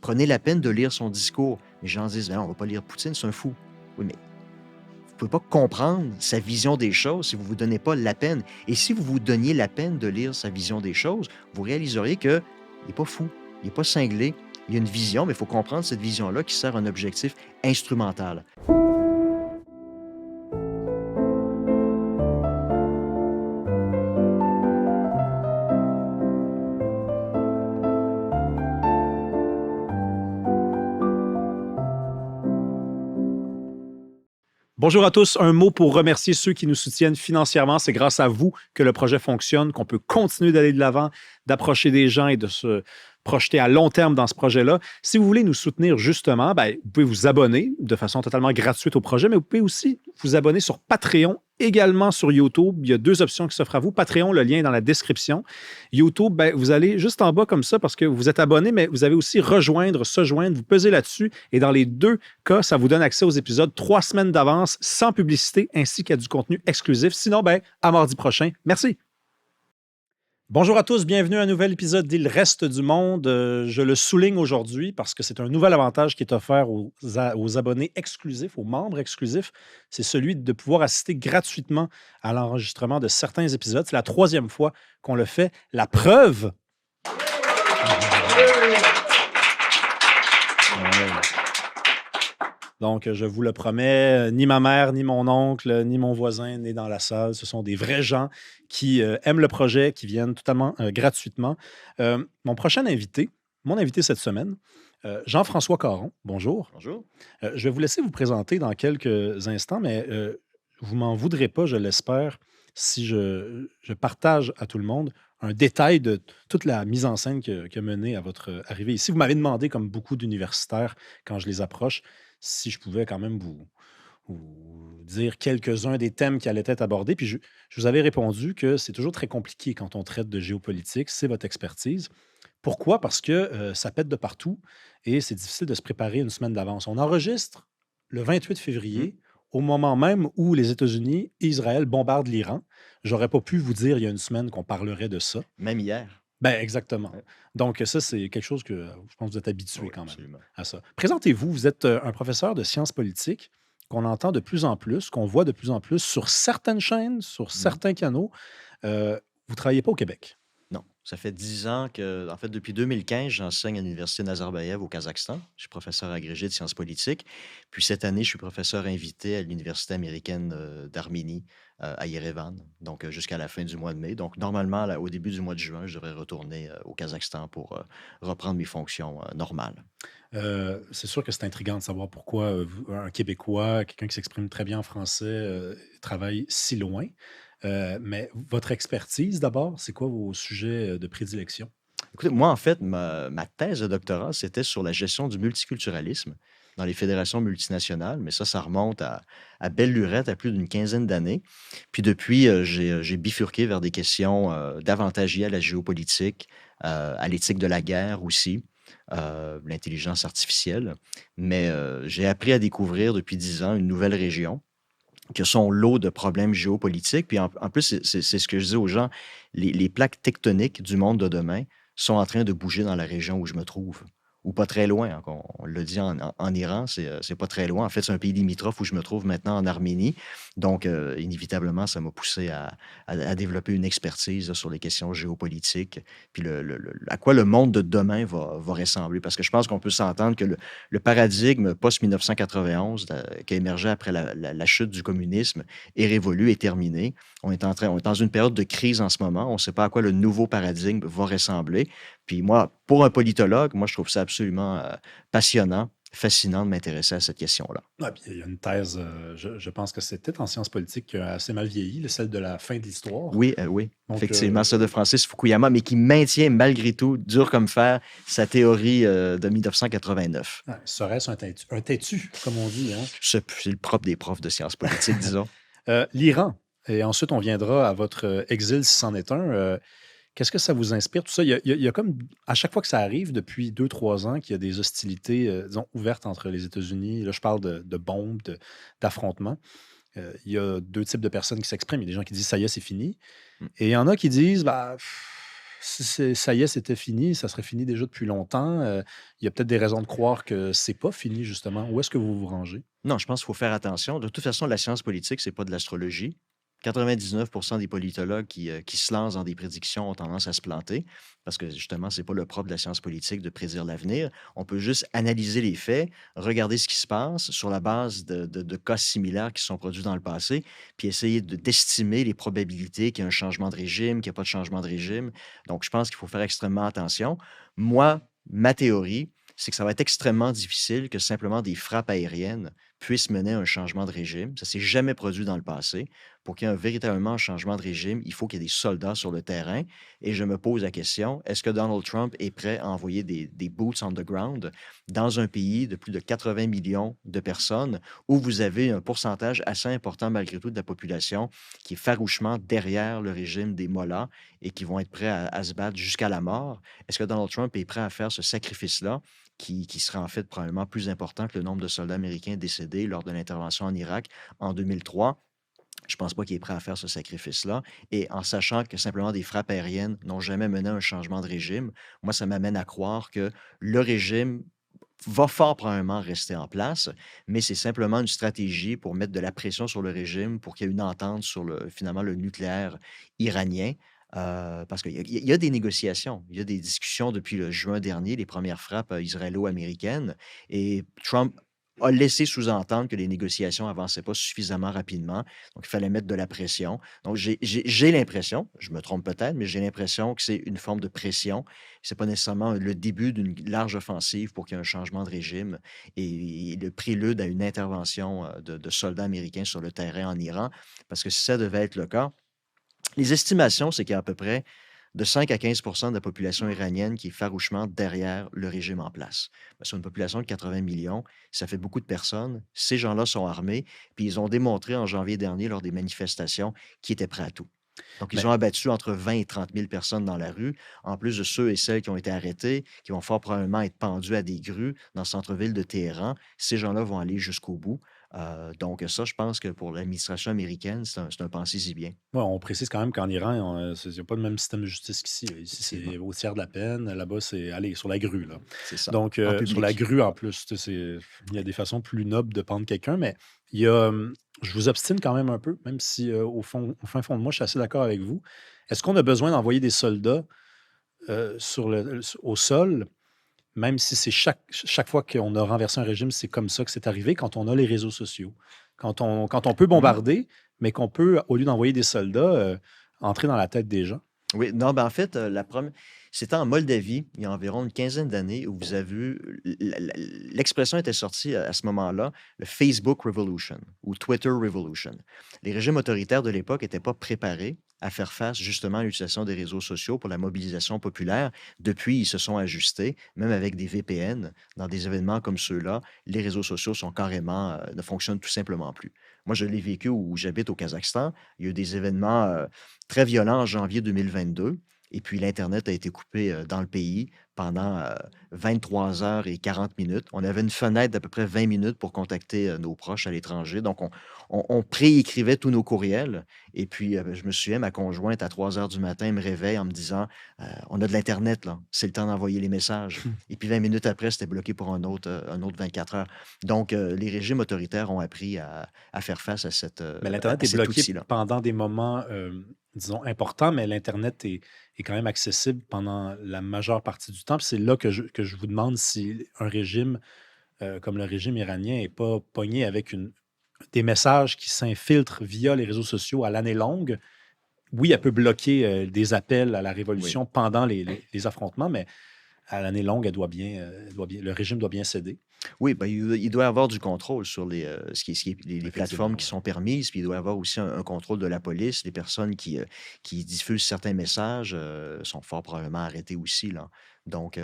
Prenez la peine de lire son discours. Les gens disent, ben, on ne va pas lire Poutine, c'est un fou. Oui, mais vous ne pouvez pas comprendre sa vision des choses si vous ne vous donnez pas la peine. Et si vous vous donniez la peine de lire sa vision des choses, vous réaliseriez qu'il n'est pas fou, il n'est pas cinglé. Il y a une vision, mais il faut comprendre cette vision-là qui sert un objectif instrumental. Bonjour à tous. Un mot pour remercier ceux qui nous soutiennent financièrement. C'est grâce à vous que le projet fonctionne, qu'on peut continuer d'aller de l'avant, d'approcher des gens et de se projeter à long terme dans ce projet-là. Si vous voulez nous soutenir justement, vous pouvez vous abonner de façon totalement gratuite au projet, mais vous pouvez aussi vous abonner sur Patreon, également sur YouTube. Il y a 2 options qui s'offrent à vous. Patreon, le lien est dans la description. YouTube, vous allez juste en bas comme ça parce que vous êtes abonné, mais vous avez aussi rejoindre, se joindre. Vous pesez là-dessus et dans les 2 cas, ça vous donne accès aux épisodes 3 semaines d'avance sans publicité ainsi qu'à du contenu exclusif. Sinon, à mardi prochain. Merci. Bonjour à tous, bienvenue à un nouvel épisode d'Il reste du monde. Je le souligne aujourd'hui parce que c'est un nouvel avantage qui est offert aux abonnés exclusifs, aux membres exclusifs. C'est celui de pouvoir assister gratuitement à l'enregistrement de certains épisodes. C'est la 3e fois qu'on le fait. La preuve... Donc, je vous le promets, ni ma mère, ni mon oncle, ni mon voisin n'est dans la salle. Ce sont des vrais gens qui aiment le projet, qui viennent totalement gratuitement. Mon invité cette semaine, Jean-François Caron. Bonjour. Bonjour. Je vais vous laisser vous présenter dans quelques instants, mais vous m'en voudrez pas, je l'espère, si je partage à tout le monde un détail de toute la mise en scène qui a mené à votre arrivée ici. Vous m'avez demandé, comme beaucoup d'universitaires, quand je les approche, si je pouvais quand même vous dire quelques-uns des thèmes qui allaient être abordés. Puis je vous avais répondu que c'est toujours très compliqué quand on traite de géopolitique. C'est votre expertise. Pourquoi? Parce que ça pète de partout et c'est difficile de se préparer une semaine d'avance. On enregistre le 28 février, au moment même où les États-Unis et Israël bombardent l'Iran. J'aurais pas pu vous dire il y a une semaine qu'on parlerait de ça. Même hier. Exactement. Ouais. Donc, ça, c'est quelque chose que je pense que vous êtes habitué Oui, quand même absolument. à ça. Présentez-vous, vous êtes un professeur de sciences politiques qu'on entend de plus en plus, qu'on voit de plus en plus sur certaines chaînes, sur certains canaux. Vous ne travaillez pas au Québec. Non, ça fait 10 ans en fait, depuis 2015, j'enseigne à l'Université Nazarbayev au Kazakhstan. Je suis professeur agrégé de sciences politiques. Puis cette année, je suis professeur invité à l'Université américaine d'Arménie à Yerevan, donc jusqu'à la fin du mois de mai. Donc normalement, là, au début du mois de juin, je devrais retourner au Kazakhstan pour reprendre mes fonctions normales. C'est sûr que c'est intriguant de savoir pourquoi un Québécois, quelqu'un qui s'exprime très bien en français, travaille si loin. Mais votre expertise, d'abord, c'est quoi vos sujets de prédilection? Écoutez, moi, en fait, ma thèse de doctorat, c'était sur la gestion du multiculturalisme dans les fédérations multinationales, mais ça remonte à belle lurette, à plus d'une quinzaine d'années. Puis depuis, j'ai bifurqué vers des questions davantage liées à la géopolitique, à l'éthique de la guerre aussi, l'intelligence artificielle. Mais j'ai appris à découvrir depuis 10 ans une nouvelle région qui a son lot de problèmes géopolitiques. Puis en plus, c'est ce que je dis aux gens, les plaques tectoniques du monde de demain sont en train de bouger dans la région où je me trouve, ou pas très loin, hein. On l'a dit en Iran, c'est pas très loin. En fait, c'est un pays limitrophe où je me trouve maintenant en Arménie. Donc, inévitablement, ça m'a poussé à développer une expertise là, sur les questions géopolitiques, puis à quoi le monde de demain va ressembler. Parce que je pense qu'on peut s'entendre que le paradigme post-1991 qui a émergé après la chute du communisme est révolu, est terminé. On est dans une période de crise en ce moment. On ne sait pas à quoi le nouveau paradigme va ressembler. Puis moi, pour un politologue, moi, je trouve ça absolument passionnant, fascinant de m'intéresser à cette question-là. Ah, puis il y a une thèse, je pense que c'était en sciences politiques qui a assez mal vieilli, celle de la fin de l'histoire. Oui, Donc, effectivement, celle de Francis Fukuyama, mais qui maintient malgré tout, dur comme fer, sa théorie de 1989. Serait-ce un têtu, comme on dit, hein? C'est le propre des profs de sciences politiques, disons. L'Iran, et ensuite on viendra à votre exil, si c'en est un. Qu'est-ce que ça vous inspire, tout ça? Il y a comme, à chaque fois que ça arrive, depuis 2-3 ans, qu'il y a des hostilités, disons, ouvertes entre les États-Unis, là, je parle de bombes, d'affrontements. Il y a 2 types de personnes qui s'expriment. Il y a des gens qui disent, ça y est, c'est fini. Mm. Et il y en a qui disent, Si ça y est, c'était fini, ça serait fini déjà depuis longtemps. Il y a peut-être des raisons de croire que c'est pas fini, justement. Où est-ce que vous vous rangez? Non, je pense qu'il faut faire attention. De toute façon, la science politique, c'est pas de l'astrologie. 99 des politologues qui se lancent dans des prédictions ont tendance à se planter parce que justement, c'est pas le propre de la science politique de prédire l'avenir. On peut juste analyser les faits, regarder ce qui se passe sur la base de cas similaires qui se sont produits dans le passé, puis essayer d'estimer les probabilités qu'il y ait un changement de régime, qu'il n'y a pas de changement de régime. Donc, je pense qu'il faut faire extrêmement attention. Moi, ma théorie, c'est que ça va être extrêmement difficile que simplement des frappes aériennes puissent mener à un changement de régime. Ça s'est jamais produit dans le passé. Pour qu'il y ait un véritablement changement de régime, il faut qu'il y ait des soldats sur le terrain. Et je me pose la question, est-ce que Donald Trump est prêt à envoyer des boots on the ground dans un pays de plus de 80 millions de personnes où vous avez un pourcentage assez important malgré tout de la population qui est farouchement derrière le régime des Mollahs et qui vont être prêts à se battre jusqu'à la mort? Est-ce que Donald Trump est prêt à faire ce sacrifice-là qui sera en fait probablement plus important que le nombre de soldats américains décédés lors de l'intervention en Irak en 2003? Je pense pas qu'il est prêt à faire ce sacrifice-là. Et en sachant que simplement des frappes aériennes n'ont jamais mené à un changement de régime, moi, ça m'amène à croire que le régime va fort probablement rester en place, mais c'est simplement une stratégie pour mettre de la pression sur le régime pour qu'il y ait une entente sur finalement le nucléaire iranien. Parce qu'il y a des négociations, il y a des discussions depuis le juin dernier, les premières frappes israélo-américaines, et Trump a laissé sous-entendre que les négociations avançaient pas suffisamment rapidement, donc il fallait mettre de la pression. Donc j'ai l'impression, je me trompe peut-être, mais j'ai l'impression que c'est une forme de pression. C'est pas nécessairement le début d'une large offensive pour qu'il y ait un changement de régime et le prélude à une intervention de soldats américains sur le terrain en Iran, parce que si ça devait être le cas, les estimations, c'est qu'il y a à peu près de 5 à 15 de la population iranienne qui est farouchement derrière le régime en place. Ben, sur une population de 80 millions, ça fait beaucoup de personnes. Ces gens-là sont armés, puis ils ont démontré en janvier dernier, lors des manifestations, qu'ils étaient prêts à tout. Donc, ils Mais ont abattu entre 20 et 30 000 personnes dans la rue, en plus de ceux et celles qui ont été arrêtés, qui vont fort probablement être pendus à des grues dans le centre-ville de Téhéran. Ces gens-là vont aller jusqu'au bout. Donc, ça, je pense que pour l'administration américaine, c'est un pensez-y bien, ouais, on précise quand même qu'en Iran, il n'y a pas le même système de justice qu'ici. Ici, effectivement. c'est au tiers de la peine. Là-bas, c'est aller sur la grue, là. C'est ça, Donc, en sur la public. grue, en plus, tu sais, il y a des façons plus nobles de pendre quelqu'un, mais il y a, je vous obstine quand même un peu, même si au fin fond de moi, je suis assez d'accord avec vous. Est-ce qu'on a besoin d'envoyer des soldats au sol, même si c'est chaque fois qu'on a renversé un régime, c'est comme ça que c'est arrivé quand on a les réseaux sociaux? Quand on peut Mmh. bombarder, mais qu'on peut, au lieu d'envoyer des soldats, entrer dans la tête des gens. Oui, non, ben, en fait, c'était en Moldavie, il y a environ une quinzaine d'années, où vous avez vu l'expression était sortie à ce moment-là, le Facebook Revolution ou Twitter Revolution. Les régimes autoritaires de l'époque n'étaient pas préparés à faire face justement à l'utilisation des réseaux sociaux pour la mobilisation populaire. Depuis, ils se sont ajustés, même avec des VPN. Dans des événements comme ceux-là, les réseaux sociaux sont carrément, ne fonctionnent tout simplement plus. Moi, je l'ai vécu où j'habite au Kazakhstan. Il y a eu des événements très violent en janvier 2022. Et puis, l'Internet a été coupé dans le pays pendant 23 heures et 40 minutes. On avait une fenêtre d'à peu près 20 minutes pour contacter nos proches à l'étranger. Donc, on préécrivait tous nos courriels. Et puis, je me souviens, ma conjointe, à 3 heures du matin, me réveille en me disant on a de l'Internet, là. C'est le temps d'envoyer les messages. Et puis, 20 minutes après, c'était bloqué pour un autre 24 heures. Donc, les régimes autoritaires ont appris à faire face à, Mais l'Internet à est cet bloqué outil-là. pendant des moments, disons, importants, mais l'Internet est quand même accessible pendant la majeure partie du temps. Puis c'est là que je vous demande si un régime comme le régime iranien n'est pas pogné avec des messages qui s'infiltrent via les réseaux sociaux à l'année longue. Oui, elle peut bloquer des appels à la Oui. révolution pendant les affrontements, mais à l'année longue, le régime doit bien céder. Oui, ben, il doit y avoir du contrôle sur les plateformes Effectivement, qui oui. sont permises, puis il doit y avoir aussi un contrôle de la police. Les personnes qui diffusent certains messages sont fort probablement arrêtées aussi, là. Donc,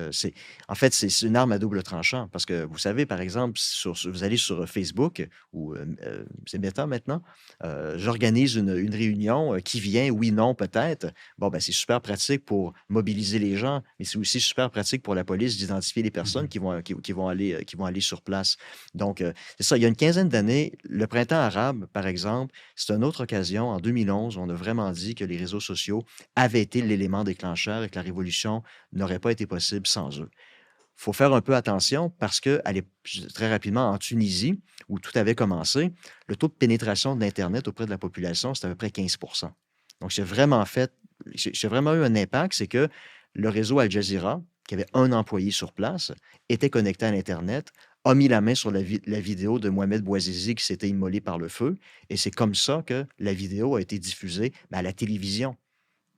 en fait, c'est une arme à double tranchant parce que vous savez, par exemple, vous allez sur Facebook ou c'est Meta maintenant, j'organise une réunion, qui vient, oui, non, peut-être. Bon, ben, c'est super pratique pour mobiliser les gens, mais c'est aussi super pratique pour la police d'identifier les personnes Mhm. qui vont aller sur place. Donc, c'est ça. Il y a une quinzaine d'années, le printemps arabe, par exemple, c'est une autre occasion. En 2011, on a vraiment dit que les réseaux sociaux avaient été l'élément déclencheur et que la révolution n'aurait pas été possible sans eux. Il faut faire un peu attention parce que très rapidement, en Tunisie, où tout avait commencé, le taux de pénétration de l'Internet auprès de la population, c'était à peu près 15. Donc, j'ai vraiment eu un impact, c'est que le réseau Al Jazeera, qui avait un employé sur place, était connecté à l'Internet, a mis la main sur la vidéo de Mohamed Bouazizi qui s'était immolé par le feu, et c'est comme ça que la vidéo a été diffusée à la télévision.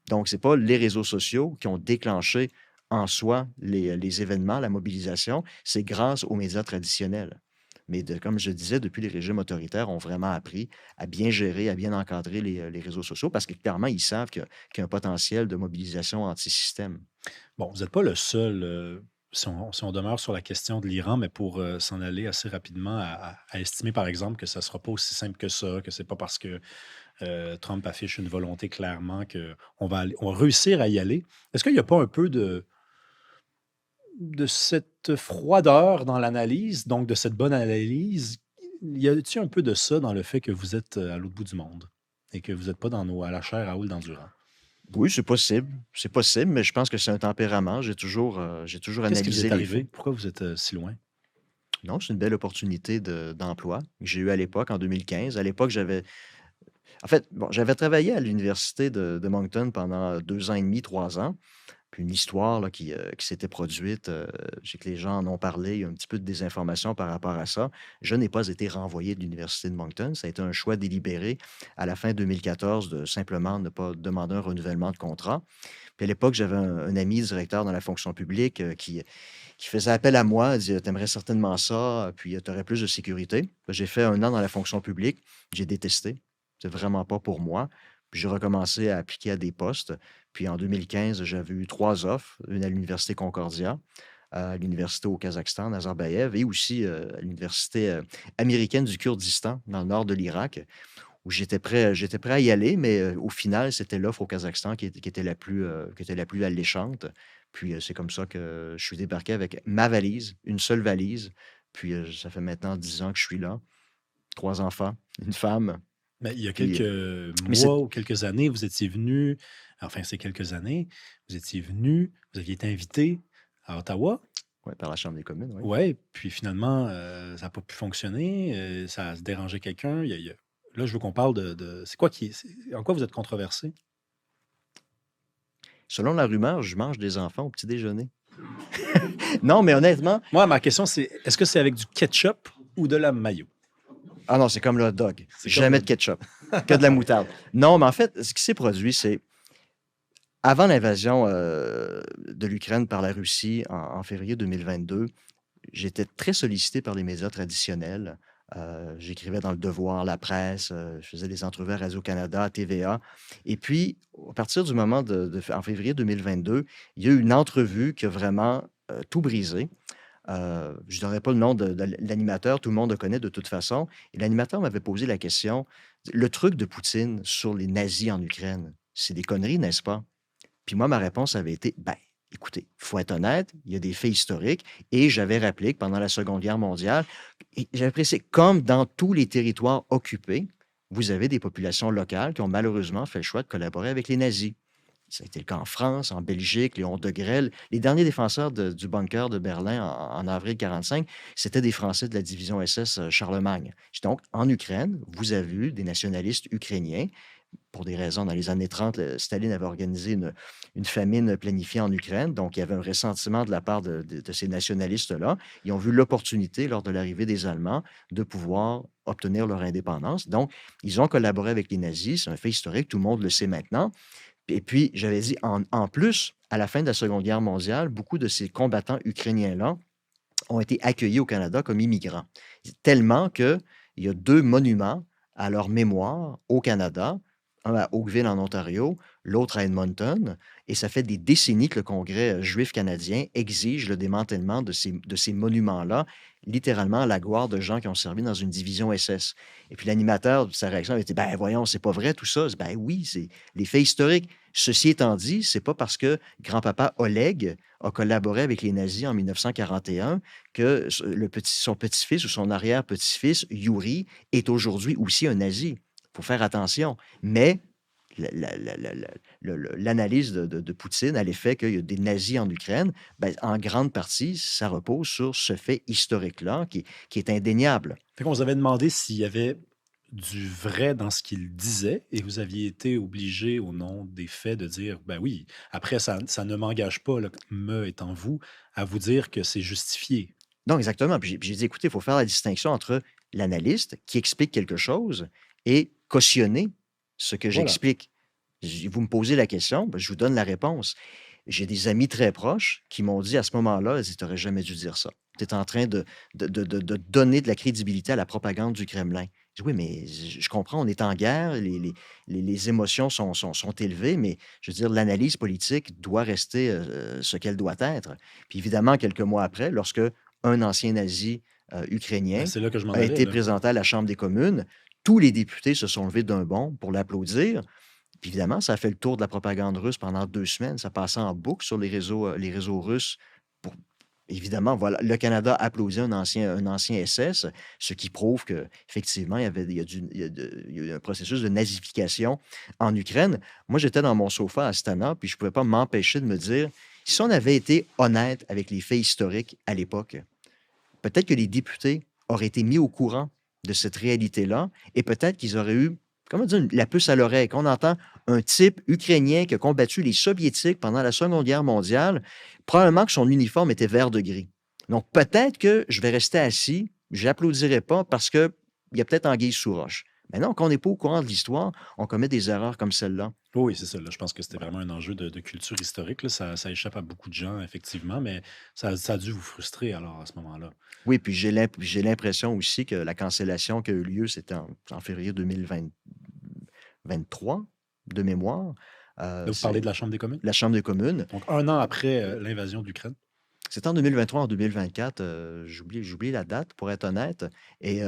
Donc, ce n'est pas les réseaux sociaux qui ont déclenché en soi les événements, la mobilisation, c'est grâce aux médias traditionnels. Mais comme je disais, depuis les régimes autoritaires ont vraiment appris à bien gérer, à bien encadrer les réseaux sociaux parce que clairement, ils savent qu'il y a un potentiel de mobilisation anti-système. Bon, vous n'êtes pas le seul, si on demeure sur la question de l'Iran, mais pour s'en aller assez rapidement à estimer, par exemple, que ça ne sera pas aussi simple que ça, que c'est pas parce que Trump affiche une volonté clairement on va réussir à y aller. Est-ce qu'il n'y a pas un peu de cette froideur dans l'analyse, donc de cette bonne analyse? Y a-t-il un peu de ça dans le fait que vous êtes à l'autre bout du monde et que vous n'êtes pas à la chair à houle d'endurant? Oui, c'est possible, mais je pense que c'est un tempérament. J'ai toujours Qu'est-ce qui vous analysé est les arrivé? faits. Pourquoi vous êtes si loin? Non, c'est une belle opportunité d'emploi que j'ai eue à l'époque, en 2015. À l'époque, en fait, bon, j'avais travaillé à l'université de Moncton pendant 2 ans et demi, 3 ans. Puis une histoire là, qui s'était produite, je sais que les gens en ont parlé, il y a un petit peu de désinformation par rapport à ça. Je n'ai pas été renvoyé de l'université de Moncton. Ça a été un choix délibéré à la fin 2014 de simplement ne pas demander un renouvellement de contrat. Puis à l'époque, j'avais un ami directeur dans la fonction publique qui faisait appel à moi, il dit: «Tu certainement ça, puis tu aurais plus de sécurité». J'ai fait 1 an dans la fonction publique, j'ai détesté. C'est vraiment pas pour moi. Puis j'ai recommencé à appliquer à des postes. Puis en 2015, j'avais eu 3 offres, une à l'université Concordia, à l'université au Kazakhstan, Nazarbayev, et aussi, à l'université, américaine du Kurdistan, dans le nord de l'Irak, où j'étais prêt à y aller, mais au final, c'était l'offre au Kazakhstan qui était la plus alléchante. Puis, c'est comme ça que je suis débarqué avec ma valise, une seule valise. Puis, ça fait maintenant 10 ans que je suis là, 3 enfants, une femme. Mais il y a Puis, quelques mais c'est mois ou quelques années, vous étiez venu, enfin, c'est quelques années, vous étiez venu, vous aviez été invité à Ottawa. Ouais, par la Chambre des communes, oui. Ouais, puis finalement, ça n'a pas pu fonctionner, ça a dérangé quelqu'un. Là, je veux qu'on parle c'est quoi en quoi vous êtes controversé? Selon la rumeur, je mange des enfants au petit déjeuner. Non, mais honnêtement, Moi, ma question, c'est est-ce que c'est avec du ketchup ou de la mayo? ah non, c'est comme le hot dog. C'est comme Jamais de ketchup, que de la moutarde. Non, mais en fait, ce qui s'est produit, c'est avant l'invasion, de l'Ukraine par la Russie en février 2022, j'étais très sollicité par les médias traditionnels. J'écrivais dans Le Devoir, La Presse, je faisais des entrevues à Radio-Canada, à TVA. Et puis, à partir du moment en février 2022, il y a eu une entrevue qui a vraiment tout brisé. Je ne donnerai pas le nom de l'animateur, tout le monde le connaît de toute façon. Et l'animateur m'avait posé la question, le truc de Poutine sur les nazis en Ukraine, c'est des conneries, n'est-ce pas? Puis moi, ma réponse avait été, ben, écoutez, il faut être honnête, il y a des faits historiques. Et j'avais rappelé que pendant la Seconde Guerre mondiale, et j'avais précisé, comme dans tous les territoires occupés, vous avez des populations locales qui ont malheureusement fait le choix de collaborer avec les nazis. Ça a été le cas en France, en Belgique, Léon Degrelle. Les derniers défenseurs du bunker de Berlin en avril 1945, c'était des Français de la division SS Charlemagne. Donc, en Ukraine, vous avez eu des nationalistes ukrainiens pour des raisons, dans les années 30, Staline avait organisé une famine planifiée en Ukraine. Donc, il y avait un ressentiment de la part de ces nationalistes-là. Ils ont vu l'opportunité, lors de l'arrivée des Allemands, de pouvoir obtenir leur indépendance. Donc, ils ont collaboré avec les nazis. C'est un fait historique, tout le monde le sait maintenant. Et puis, j'avais dit, en plus, à la fin de la Seconde Guerre mondiale, beaucoup de ces combattants ukrainiens-là ont été accueillis au Canada comme immigrants. Tellement qu'il y a 2 monuments à leur mémoire au Canada, un à Oakville, en Ontario, l'autre à Edmonton, et ça fait des décennies que le Congrès juif canadien exige le démantèlement de ces monuments-là, littéralement à la gloire de gens qui ont servi dans une division SS. Et puis l'animateur, sa réaction avait été, ben voyons, c'est pas vrai tout ça. Ben oui, c'est les faits historiques. Ceci étant dit, c'est pas parce que grand-papa Oleg a collaboré avec les nazis en 1941 que son petit-fils ou son arrière-petit-fils, Yuri, est aujourd'hui aussi un nazi. Il faut faire attention. Mais l'analyse de Poutine à l'effet qu'il y a des nazis en Ukraine, ben, en grande partie, ça repose sur ce fait historique-là qui est indéniable. Fait qu'on vous avait demandé s'il y avait du vrai dans ce qu'il disait et vous aviez été obligé, au nom des faits, de dire, ben oui, après, ça ne m'engage pas, là, me étant vous, à vous dire que c'est justifié. Non, exactement. Puis j'ai dit, écoutez, il faut faire la distinction entre l'analyste qui explique quelque chose et cautionner ce que Voilà. j'explique. Vous me posez la question, ben, je vous donne la réponse. J'ai des amis très proches qui m'ont dit à ce moment-là, tu n'aurais jamais dû dire ça. Tu es en train de donner de la crédibilité à la propagande du Kremlin. Je dis, oui, mais je comprends, on est en guerre, les émotions sont élevées, mais je veux dire, l'analyse politique doit rester ce qu'elle doit être. Puis évidemment, quelques mois après, lorsque un ancien nazi ukrainien Ben, c'est là que je m'en a allais, été là. présenté à la Chambre des communes, tous les députés se sont levés d'un bond pour l'applaudir. Puis évidemment, ça a fait le tour de la propagande russe pendant 2 semaines. Ça passait en boucle sur les réseaux russes. Pour... Évidemment, voilà, le Canada a applaudi un ancien SS, ce qui prouve qu'effectivement, il y a eu un processus de nazification en Ukraine. Moi, j'étais dans mon sofa à Astana, puis je ne pouvais pas m'empêcher de me dire, si on avait été honnête avec les faits historiques à l'époque, peut-être que les députés auraient été mis au courant de cette réalité-là et peut-être qu'ils auraient eu, comment dire, la puce à l'oreille. Quand on entend un type ukrainien qui a combattu les Soviétiques pendant la Seconde Guerre mondiale, probablement que son uniforme était vert de gris. Donc peut-être que je vais rester assis, je n'applaudirai pas parce qu'il y a peut-être anguille sous roche. Mais non, quand on n'est pas au courant de l'histoire, on commet des erreurs comme celle-là. Oui, c'est ça. Là, je pense que c'était vraiment un enjeu de culture historique. Là. Ça échappe à beaucoup de gens, effectivement, mais ça a dû vous frustrer alors à ce moment-là. Oui, puis j'ai l'impression aussi que la cancellation qui a eu lieu, c'était en février 2023, de mémoire. Là, vous parlez de la Chambre des communes? La Chambre des communes. Donc, 1 an après l'invasion d'Ukraine. C'était en 2023, en 2024. J'oublie la date, pour être honnête. Et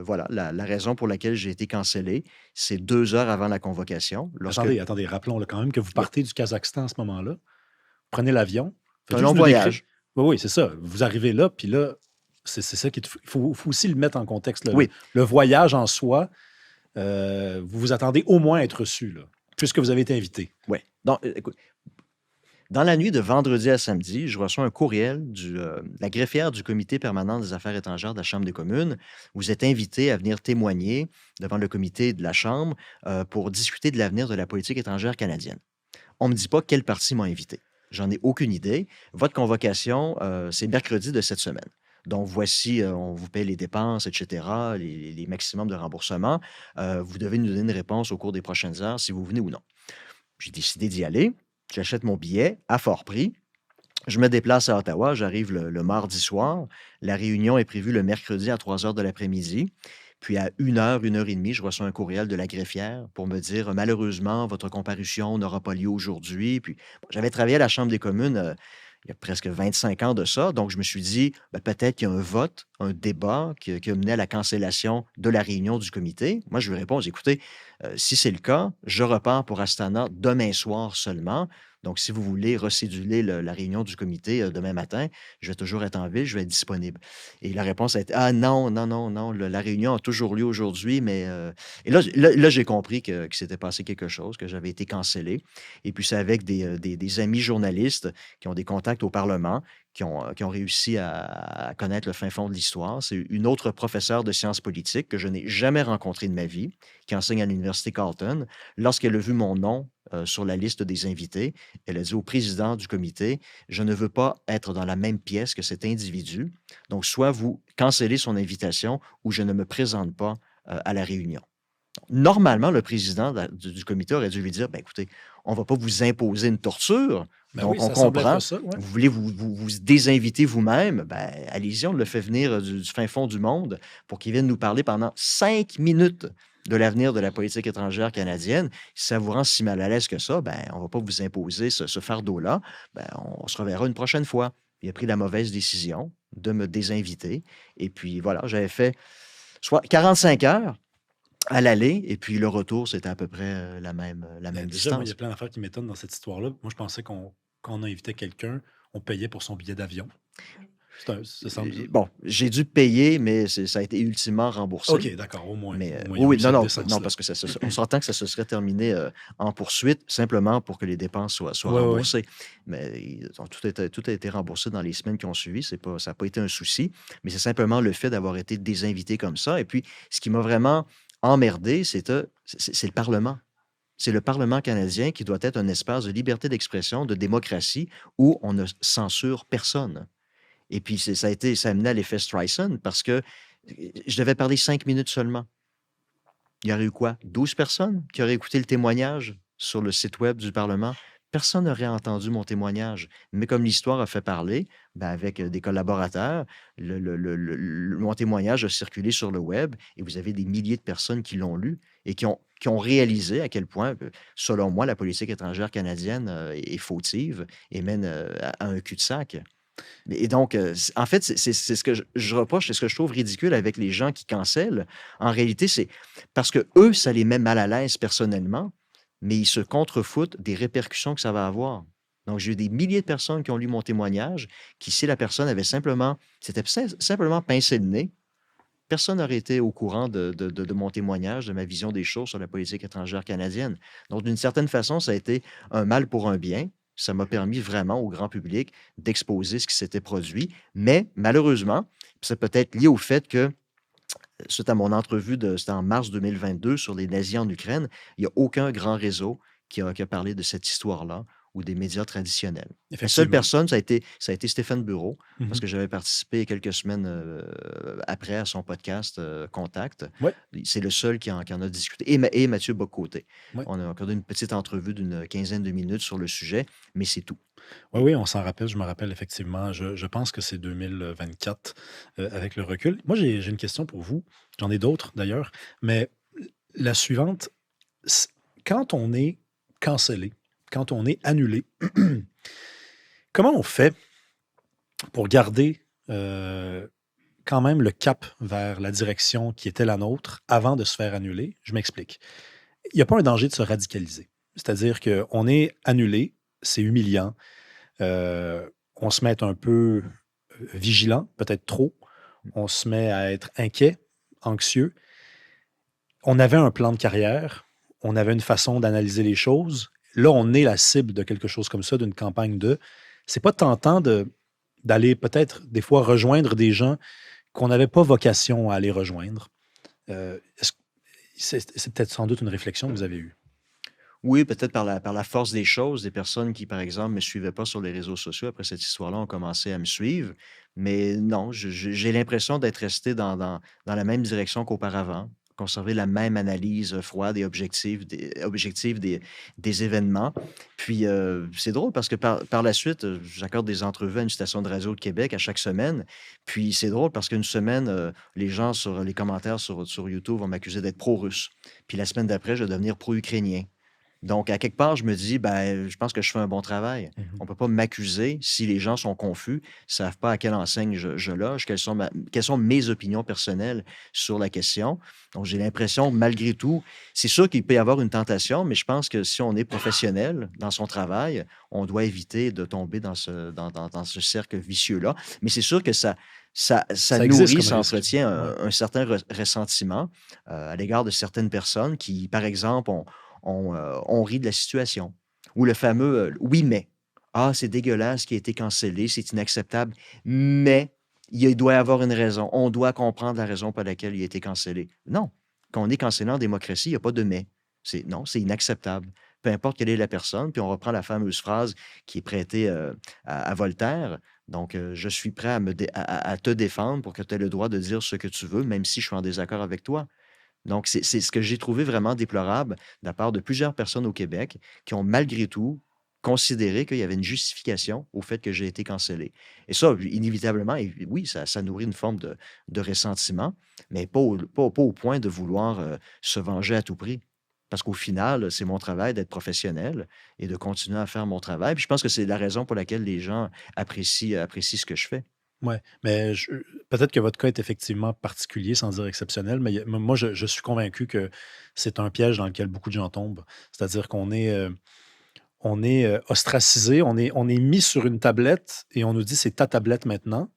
voilà, la raison pour laquelle j'ai été cancellé, c'est 2 heures avant la convocation. Attendez, rappelons quand même que vous partez du Kazakhstan à ce moment-là. Vous prenez l'avion. C'est un long voyage. Oui, c'est ça. Vous arrivez là, puis là, c'est ça qui il faut aussi le mettre en contexte. Là. Oui. Le voyage en soi, vous vous attendez au moins à être reçu, là, puisque vous avez été invité. Oui. Donc, écoute, dans la nuit de vendredi à samedi, je reçois un courriel de la greffière du Comité permanent des affaires étrangères de la Chambre des communes. Vous êtes invité à venir témoigner devant le comité de la Chambre pour discuter de l'avenir de la politique étrangère canadienne. On ne me dit pas quel parti m'a invité. J'en ai aucune idée. Votre convocation, c'est mercredi de cette semaine. Donc, voici, on vous paie les dépenses, etc., les maximums de remboursement. Vous devez nous donner une réponse au cours des prochaines heures si vous venez ou non. J'ai décidé d'y aller. J'achète mon billet à fort prix. Je me déplace à Ottawa. J'arrive le mardi soir. La réunion est prévue le mercredi à 3 heures de l'après-midi. Puis à 1 heure, 1 heure et demie, je reçois un courriel de la greffière pour me dire malheureusement, votre comparution n'aura pas lieu aujourd'hui. Puis j'avais travaillé à la Chambre des communes il y a presque 25 ans de ça. Donc je me suis dit peut-être qu'il y a un vote, un débat qui a mené à la cancellation de la réunion du comité. Moi, je lui réponds écoutez, si c'est le cas, je repars pour Astana demain soir seulement. Donc, si vous voulez recéduler la réunion du comité demain matin, je vais toujours être en ville, je vais être disponible. Et la réponse a été ah non, non, non, non, la réunion a toujours lieu aujourd'hui, mais. Et là, j'ai compris que s'était passé quelque chose, que j'avais été cancellé. Et puis, c'est avec des amis journalistes qui ont des contacts au Parlement, qui ont réussi à connaître le fin fond de l'histoire. C'est une autre professeure de sciences politiques que je n'ai jamais rencontrée de ma vie, qui enseigne à l'Université Carleton. Lorsqu'elle a vu mon nom sur la liste des invités, elle a dit au président du comité, je ne veux pas être dans la même pièce que cet individu. Donc, soit vous cancellez son invitation ou je ne me présente pas à la réunion. Normalement, le président du comité aurait dû lui dire, écoutez, on ne va pas vous imposer une torture. Donc, oui, on ça semble comprend. être ça, ouais. Vous voulez vous désinviter vous-même, allez-y, on le fait venir du fin fond du monde pour qu'il vienne nous parler pendant 5 minutes de l'avenir de la politique étrangère canadienne. Si ça vous rend si mal à l'aise que ça, ben, on ne va pas vous imposer ce fardeau-là. Ben, on se reverra une prochaine fois. Il a pris la mauvaise décision de me désinviter. Et puis voilà, j'avais fait soit 45 heures à l'aller, et puis le retour, c'était à peu près la même Déjà, moi, il y a distance. plein d'affaires qui m'étonnent dans cette histoire-là. Moi, je pensais quand on invitait quelqu'un, on payait pour son billet d'avion. Ça semble. Bon, j'ai dû payer, mais ça a été ultimement remboursé. OK, d'accord, au moins. Mais Au moins, il y a oui, eu non, cette non, non, décence-là. parce que on s'entend que ça se serait terminé en poursuite, simplement pour que les dépenses soient Ouais, ouais. remboursées. Mais tout a été remboursé dans les semaines qui ont suivi. Ça n'a pas été un souci, mais c'est simplement le fait d'avoir été désinvité comme ça. Et puis, ce qui m'a vraiment emmerdé, c'est le Parlement. C'est le Parlement canadien qui doit être un espace de liberté d'expression, de démocratie, où on ne censure personne. Et puis, ça a amené à l'effet Streisand parce que je devais parler 5 minutes seulement. Il y aurait eu quoi? 12 personnes qui auraient écouté le témoignage sur le site web du Parlement? Personne n'aurait entendu mon témoignage. Mais comme l'histoire a fait parler, ben avec des collaborateurs, mon témoignage a circulé sur le web et vous avez des milliers de personnes qui l'ont lu et qui ont réalisé à quel point, selon moi, la politique étrangère canadienne est fautive et mène à un cul-de-sac. Et donc, en fait, c'est ce que je reproche, c'est ce que je trouve ridicule avec les gens qui cancellent. En réalité, c'est parce que eux, ça les met mal à l'aise personnellement, mais ils se contrefoutent des répercussions que ça va avoir. Donc, j'ai eu des milliers de personnes qui ont lu mon témoignage, qui, si la personne avait simplement pincé le nez, personne n'aurait été au courant de mon témoignage, de ma vision des choses sur la politique étrangère canadienne. Donc, d'une certaine façon, ça a été un mal pour un bien. Ça m'a permis vraiment au grand public d'exposer ce qui s'était produit. Mais malheureusement, c'est peut-être lié au fait que, suite à mon entrevue, c'était en mars 2022 sur les nazis en Ukraine, il n'y a aucun grand réseau qui a parlé de cette histoire-là ou des médias traditionnels. La seule Effectivement. personne, ça a été Stéphane Bureau, parce Mhm. que j'avais participé quelques semaines après à son podcast Contact. Ouais, C'est le seul qui en a discuté. Et Mathieu Bocoté. ouais. On a accordé une petite entrevue d'une quinzaine de minutes sur le sujet, mais c'est tout. Oui, oui, on s'en rappelle, je me rappelle effectivement. Je pense que c'est 2024 avec le recul. Moi, j'ai une question pour vous. J'en ai d'autres d'ailleurs, mais la suivante, c- quand on est cancellé, quand on est annulé, comment on fait pour garder quand même le cap vers la direction qui était la nôtre avant de se faire annuler? Je m'explique. Il n'y a pas un danger de se radicaliser. C'est-à-dire qu'on est annulé, c'est humiliant, on se met à être un peu vigilant, peut-être trop. On se met à être inquiet, anxieux. On avait un plan de carrière, on avait une façon d'analyser les choses. Là, on est la cible de quelque chose comme ça, d'une campagne de. C'est pas tentant d'aller peut-être des fois rejoindre des gens qu'on n'avait pas vocation à aller rejoindre. Est-ce- c'est peut-être sans doute une réflexion que vous avez eue. Oui, peut-être par la force des choses, des personnes qui, par exemple, ne me suivaient pas sur les réseaux sociaux après cette histoire-là ont commencé à me suivre. Mais non, j'ai l'impression d'être resté dans la même direction qu'auparavant, conserver la même analyse froide et objective des événements. Puis, c'est drôle parce que par la suite, j'accorde des entrevues à une station de radio de Québec à chaque semaine. Puis, c'est drôle parce qu'une semaine, les gens sur les commentaires sur YouTube vont m'accuser d'être pro-russe. Puis, la semaine d'après, je vais devenir pro-ukrainien. Donc, à quelque part, je me dis, ben, je pense que je fais un bon travail. Mhm. On ne peut pas m'accuser si les gens sont confus, ne savent pas à quelle enseigne je loge, quelles sont mes opinions personnelles sur la question. Donc, j'ai l'impression, malgré tout, c'est sûr qu'il peut y avoir une tentation, mais je pense que si on est professionnel dans son travail, on doit éviter de tomber dans ce cercle vicieux-là. Mais c'est sûr que ça Ça existe nourrit, comme ça risque. entretient Ouais. un certain ressentiment à l'égard de certaines personnes qui, par exemple, on rit de la situation. Ou le fameux oui, mais. Ah, c'est dégueulasse qui a été cancellé, c'est inacceptable, mais il doit y avoir une raison. On doit comprendre la raison pour laquelle il a été cancellé. Non. Quand on est cancellé en démocratie, il n'y a pas de mais. Non, c'est inacceptable. Peu importe quelle est la personne, puis on reprend la fameuse phrase qui est prêtée à Voltaire. Donc, je suis prêt à te défendre pour que tu aies le droit de dire ce que tu veux, même si je suis en désaccord avec toi. Donc, c'est ce que j'ai trouvé vraiment déplorable de la part de plusieurs personnes au Québec qui ont malgré tout considérer qu'il y avait une justification au fait que j'ai été cancellé. Et ça, inévitablement, et oui, ça nourrit une forme de ressentiment, mais pas au point de vouloir se venger à tout prix. Parce qu'au final, c'est mon travail d'être professionnel et de continuer à faire mon travail. Puis je pense que c'est la raison pour laquelle les gens apprécient ce que je fais. Ouais, mais peut-être que votre cas est effectivement particulier, sans dire exceptionnel, mais moi, je suis convaincu que c'est un piège dans lequel beaucoup de gens tombent. C'est-à-dire qu'on est ostracisé, on est mis sur une tablette et on nous dit c'est ta tablette maintenant.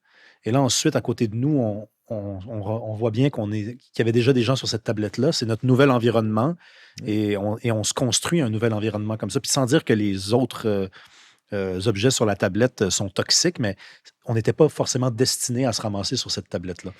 Et là, ensuite, à côté de nous, on voit bien qu'il y avait déjà des gens sur cette tablette-là. C'est notre nouvel environnement Mm. et on se construit un nouvel environnement comme ça. Puis sans dire que les autres objets sur la tablette sont toxiques, mais on n'était pas forcément destiné à se ramasser sur cette tablette-là.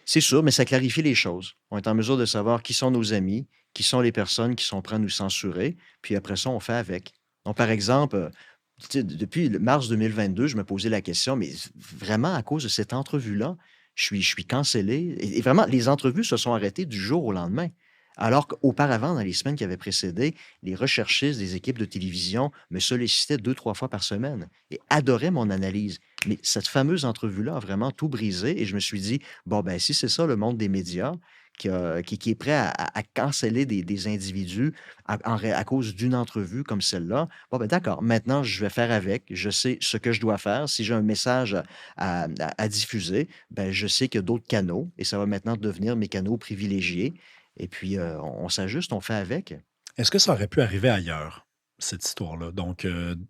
C'est sûr, mais ça clarifie les choses. On est en mesure de savoir qui sont nos amis, qui sont les personnes qui sont prêtes à nous censurer, puis après ça, on fait avec. Donc, par exemple, tu sais, depuis mars 2022, je me posais la question, mais vraiment, à cause de cette entrevue-là, je suis cancellé. Et vraiment, les entrevues se sont arrêtées du jour au lendemain. Alors qu'auparavant, dans les semaines qui avaient précédé, les recherchistes des équipes de télévision me sollicitaient 2, 3 fois par semaine et adoraient mon analyse. Mais cette fameuse entrevue-là a vraiment tout brisé et je me suis dit, bon, ben, si c'est ça le monde des médias, qui est prêt à canceller des individus à cause d'une entrevue comme celle-là, bon, ben, d'accord, maintenant, je vais faire avec. Je sais ce que je dois faire. Si j'ai un message à diffuser, ben, je sais qu'il y a d'autres canaux et ça va maintenant devenir mes canaux privilégiés. Et puis, on s'ajuste, on fait avec. Est-ce que ça aurait pu arriver ailleurs, cette histoire-là? Donc,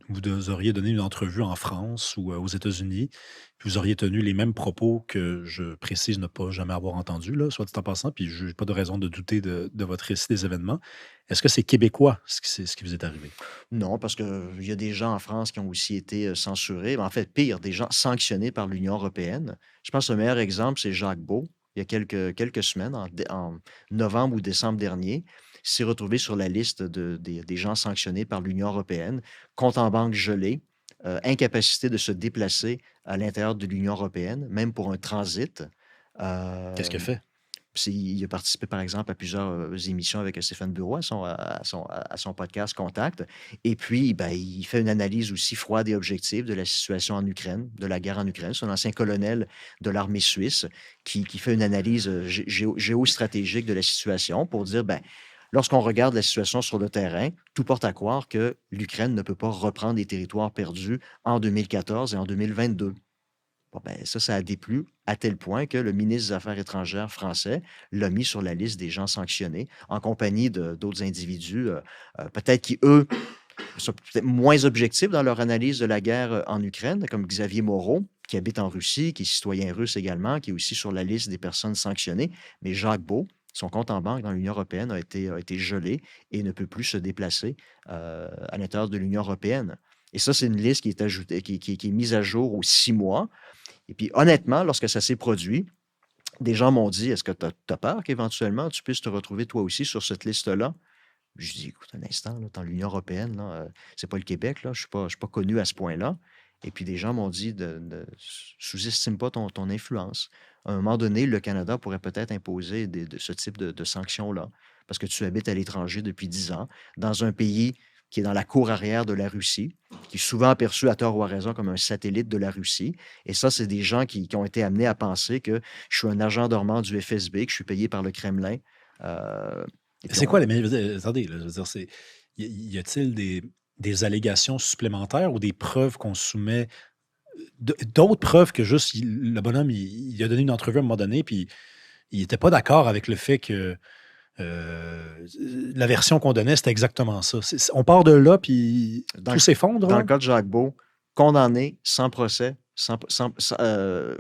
vous auriez donné une entrevue en France ou aux États-Unis, puis vous auriez tenu les mêmes propos que je précise ne pas jamais avoir entendus, là, soit dit en passant, puis je n'ai pas de raison de douter de votre récit des événements. Est-ce que c'est québécois, ce qui vous est arrivé? Non, parce qu'il y a des gens en France qui ont aussi été censurés. En fait, pire, des gens sanctionnés par l'Union européenne. Je pense que le meilleur exemple, c'est Jacques Beau. Il y a quelques semaines, en novembre ou décembre dernier, il s'est retrouvé sur la liste des gens sanctionnés par l'Union européenne, compte en banque gelé, incapacité de se déplacer à l'intérieur de l'Union européenne, même pour un transit. Qu'est-ce Euh, qu'il a fait? Il a participé, par exemple, à plusieurs émissions avec Stéphane Bureau à son podcast Contact. Et puis, ben, il fait une analyse aussi froide et objective de la situation en Ukraine, de la guerre en Ukraine. C'est un ancien colonel de l'armée suisse qui fait une analyse géostratégique de la situation pour dire, ben, lorsqu'on regarde la situation sur le terrain, tout porte à croire que l'Ukraine ne peut pas reprendre des territoires perdus en 2014 et en 2022. Bon, ben, ça a déplu à tel point que le ministre des Affaires étrangères français l'a mis sur la liste des gens sanctionnés en compagnie d'autres individus, peut-être qui, eux, sont peut-être moins objectifs dans leur analyse de la guerre en Ukraine, comme Xavier Moreau, qui habite en Russie, qui est citoyen russe également, qui est aussi sur la liste des personnes sanctionnées. Mais Jacques Beau, son compte en banque dans l'Union européenne a été gelé et ne peut plus se déplacer à l'intérieur de l'Union européenne. Et ça, c'est une liste qui est ajoutée, qui est mise à jour aux 6 mois. Et puis, honnêtement, lorsque ça s'est produit, des gens m'ont dit, est-ce que tu as peur qu'éventuellement tu puisses te retrouver toi aussi sur cette liste-là? Je dis, écoute, un instant, là, dans l'Union européenne, là, c'est pas le Québec, là, je suis pas connu à ce point-là. Et puis des gens m'ont dit, sous-estime pas ton influence. À un moment donné, le Canada pourrait peut-être imposer de ce type de sanctions-là, parce que tu habites à l'étranger depuis 10 ans, dans un pays qui est dans la cour arrière de la Russie, qui est souvent aperçu à tort ou à raison comme un satellite de la Russie. Et ça, c'est des gens qui ont été amenés à penser que je suis un agent dormant du FSB, que je suis payé par le Kremlin. Euh, et puis C'est quoi les meilleurs. Attendez, là, je veux dire, y a-t-il des allégations supplémentaires ou des preuves qu'on soumet, d'autres preuves que juste le bonhomme, il a donné une entrevue à un moment donné, puis il n'était pas d'accord avec le fait que la version qu'on donnait, c'était exactement ça. On part de là, puis dans, tout s'effondre, dans là? le cas de Jacques Beau, condamné sans procès,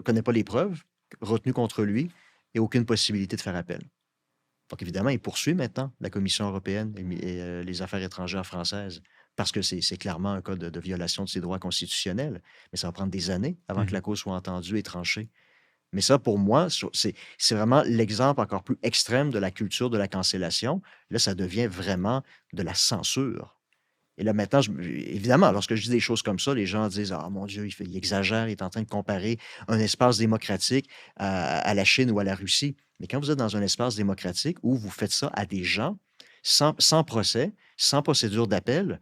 connaît pas les preuves, retenu contre lui et aucune possibilité de faire appel. Donc, évidemment, il poursuit maintenant la Commission européenne et les affaires étrangères françaises parce que c'est clairement un cas de violation de ses droits constitutionnels. Mais ça va prendre des années avant que la cause soit entendue et tranchée. Mais ça, pour moi, c'est vraiment l'exemple encore plus extrême de la culture de la cancellation. Là, ça devient vraiment de la censure. Et là, maintenant, évidemment, lorsque je dis des choses comme ça, les gens disent, ah mon Dieu, il exagère, il est en train de comparer un espace démocratique à la Chine ou à la Russie. Mais quand vous êtes dans un espace démocratique où vous faites ça à des gens sans procès, sans procédure d'appel,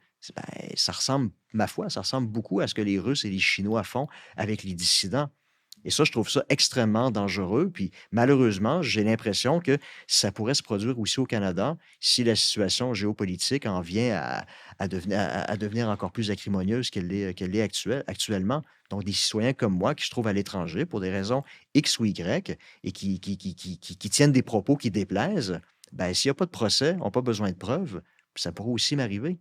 ça ressemble, ma foi, ça ressemble beaucoup à ce que les Russes et les Chinois font avec les dissidents. Et ça, je trouve ça extrêmement dangereux. Puis malheureusement, j'ai l'impression que ça pourrait se produire aussi au Canada si la situation géopolitique en vient à devenir encore plus acrimonieuse qu'elle est actuellement. Donc, des citoyens comme moi qui se trouvent à l'étranger pour des raisons X ou Y et qui tiennent des propos qui déplaisent, ben, s'il n'y a pas de procès, n'ont pas besoin de preuves, ça pourrait aussi m'arriver.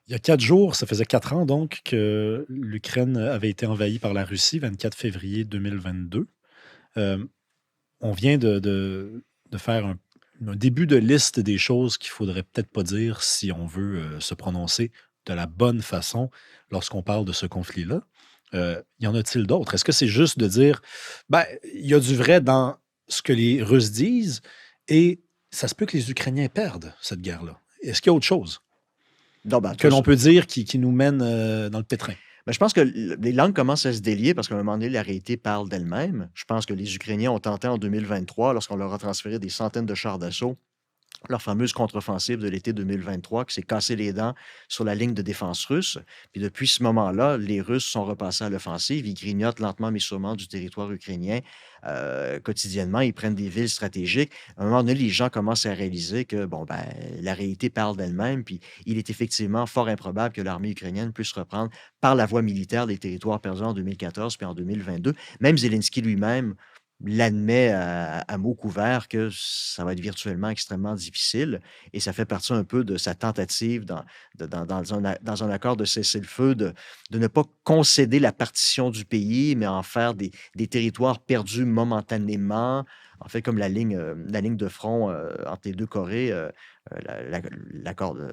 Il y a 4 jours, ça faisait 4 ans donc que l'Ukraine avait été envahie par la Russie, 24 février 2022. Euh, on vient de faire un début de liste des choses qu'il faudrait peut-être pas dire si on veut se prononcer de la bonne façon lorsqu'on parle de ce conflit-là. Y en a-t-il d'autres? Est-ce que c'est juste de dire, ben, il y a du vrai dans ce que les Russes disent et ça se peut que les Ukrainiens perdent cette guerre-là? Est-ce qu'il y a autre chose Non, ben, que l'on peut dire qui nous mène dans le pétrin? Ben, je pense que les langues commencent à se délier parce qu'à un moment donné, la réalité parle d'elle-même. Je pense que les Ukrainiens ont tenté en 2023, lorsqu'on leur a transféré des centaines de chars d'assaut, leur fameuse contre-offensive de l'été 2023 qui s'est cassé les dents sur la ligne de défense russe. Puis depuis ce moment-là, les Russes sont repassés à l'offensive. Ils grignotent lentement mais sûrement du territoire ukrainien quotidiennement. Ils prennent des villes stratégiques. À un moment donné, les gens commencent à réaliser que bon, ben, la réalité parle d'elle-même. Puis il est effectivement fort improbable que l'armée ukrainienne puisse reprendre par la voie militaire les territoires perdus en 2014 puis en 2022. Même Zelensky lui-même l'admet à mots couverts que ça va être virtuellement extrêmement difficile et ça fait partie un peu de sa tentative dans un accord de cessez-le-feu de ne pas concéder la partition du pays, mais en faire des territoires perdus momentanément, en fait comme la ligne de front entre les deux Corées,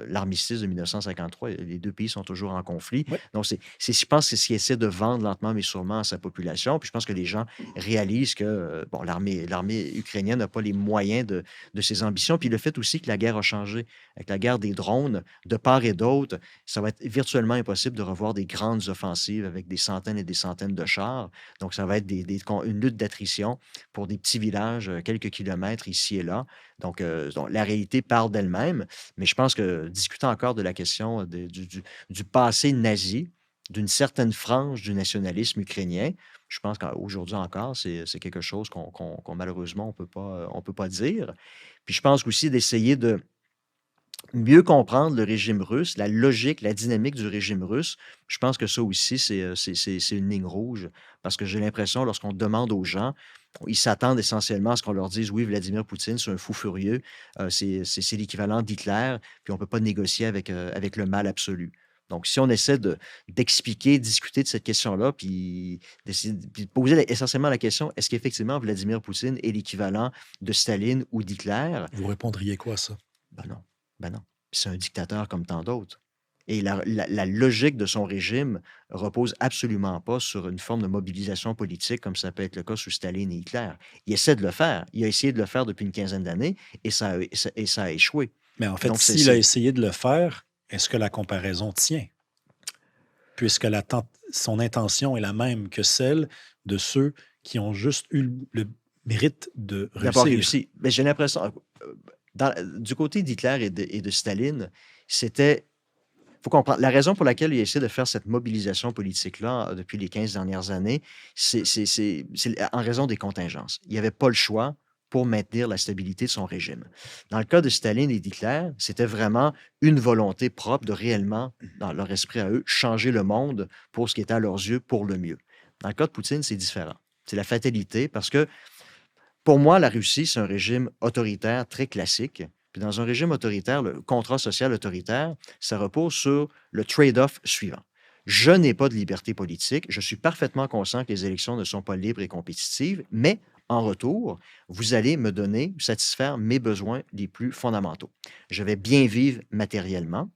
l'armistice de 1953, les deux pays sont toujours en conflit. Oui. Donc, je pense que c'est ce qu'il essaie de vendre lentement mais sûrement à sa population. Puis je pense que les gens réalisent que bon, l'armée ukrainienne n'a pas les moyens de ses ambitions. Puis le fait aussi que la guerre a changé. Avec la guerre des drones, de part et d'autre, ça va être virtuellement impossible de revoir des grandes offensives avec des centaines et des centaines de chars. Donc, ça va être une lutte d'attrition pour des petits villages, quelques kilomètres ici et là. Donc, la réalité parle d'elle-même, mais je pense que discutant encore de la question du passé nazi, d'une certaine frange du nationalisme ukrainien, je pense qu'aujourd'hui encore, c'est quelque chose malheureusement, on peut pas dire. Puis je pense aussi d'essayer de mieux comprendre le régime russe, la logique, la dynamique du régime russe. Je pense que ça aussi, c'est une ligne rouge, parce que j'ai l'impression, lorsqu'on demande aux gens, ils s'attendent essentiellement à ce qu'on leur dise, oui, Vladimir Poutine, c'est un fou furieux, c'est l'équivalent d'Hitler, puis on ne peut pas négocier avec le mal absolu. Donc, si on essaie d'expliquer, discuter de cette question-là, puis puis de poser essentiellement la question, est-ce qu'effectivement Vladimir Poutine est l'équivalent de Staline ou d'Hitler? Vous répondriez quoi à ça? Ben non, ben non. C'est un dictateur comme tant d'autres. Et la logique de son régime repose absolument pas sur une forme de mobilisation politique comme ça peut être le cas sous Staline et Hitler. Il essaie de le faire. Il a essayé de le faire depuis une quinzaine d'années et ça a échoué. Mais en fait, Donc, s'il a essayé de le faire, est-ce que la comparaison tient? Puisque son intention est la même que celle de ceux qui ont juste eu le mérite de d'avoir réussir. réussi. Mais j'ai l'impression, du côté d'Hitler et de Staline, c'était faut comprendre. La raison pour laquelle il essaie de faire cette mobilisation politique-là depuis les 15 dernières années, c'est en raison des contingences. Il n'y avait pas le choix pour maintenir la stabilité de son régime. Dans le cas de Staline et d'Hitler, c'était vraiment une volonté propre de réellement, dans leur esprit à eux, changer le monde pour ce qui était à leurs yeux pour le mieux. Dans le cas de Poutine, c'est différent. C'est la fatalité parce que pour moi, la Russie, c'est un régime autoritaire très classique. Puis dans un régime autoritaire, le contrat social autoritaire, ça repose sur le trade-off suivant. Je n'ai pas de liberté politique. Je suis parfaitement conscient que les élections ne sont pas libres et compétitives, mais en retour, vous allez me donner, satisfaire mes besoins les plus fondamentaux. Je vais bien vivre matériellement,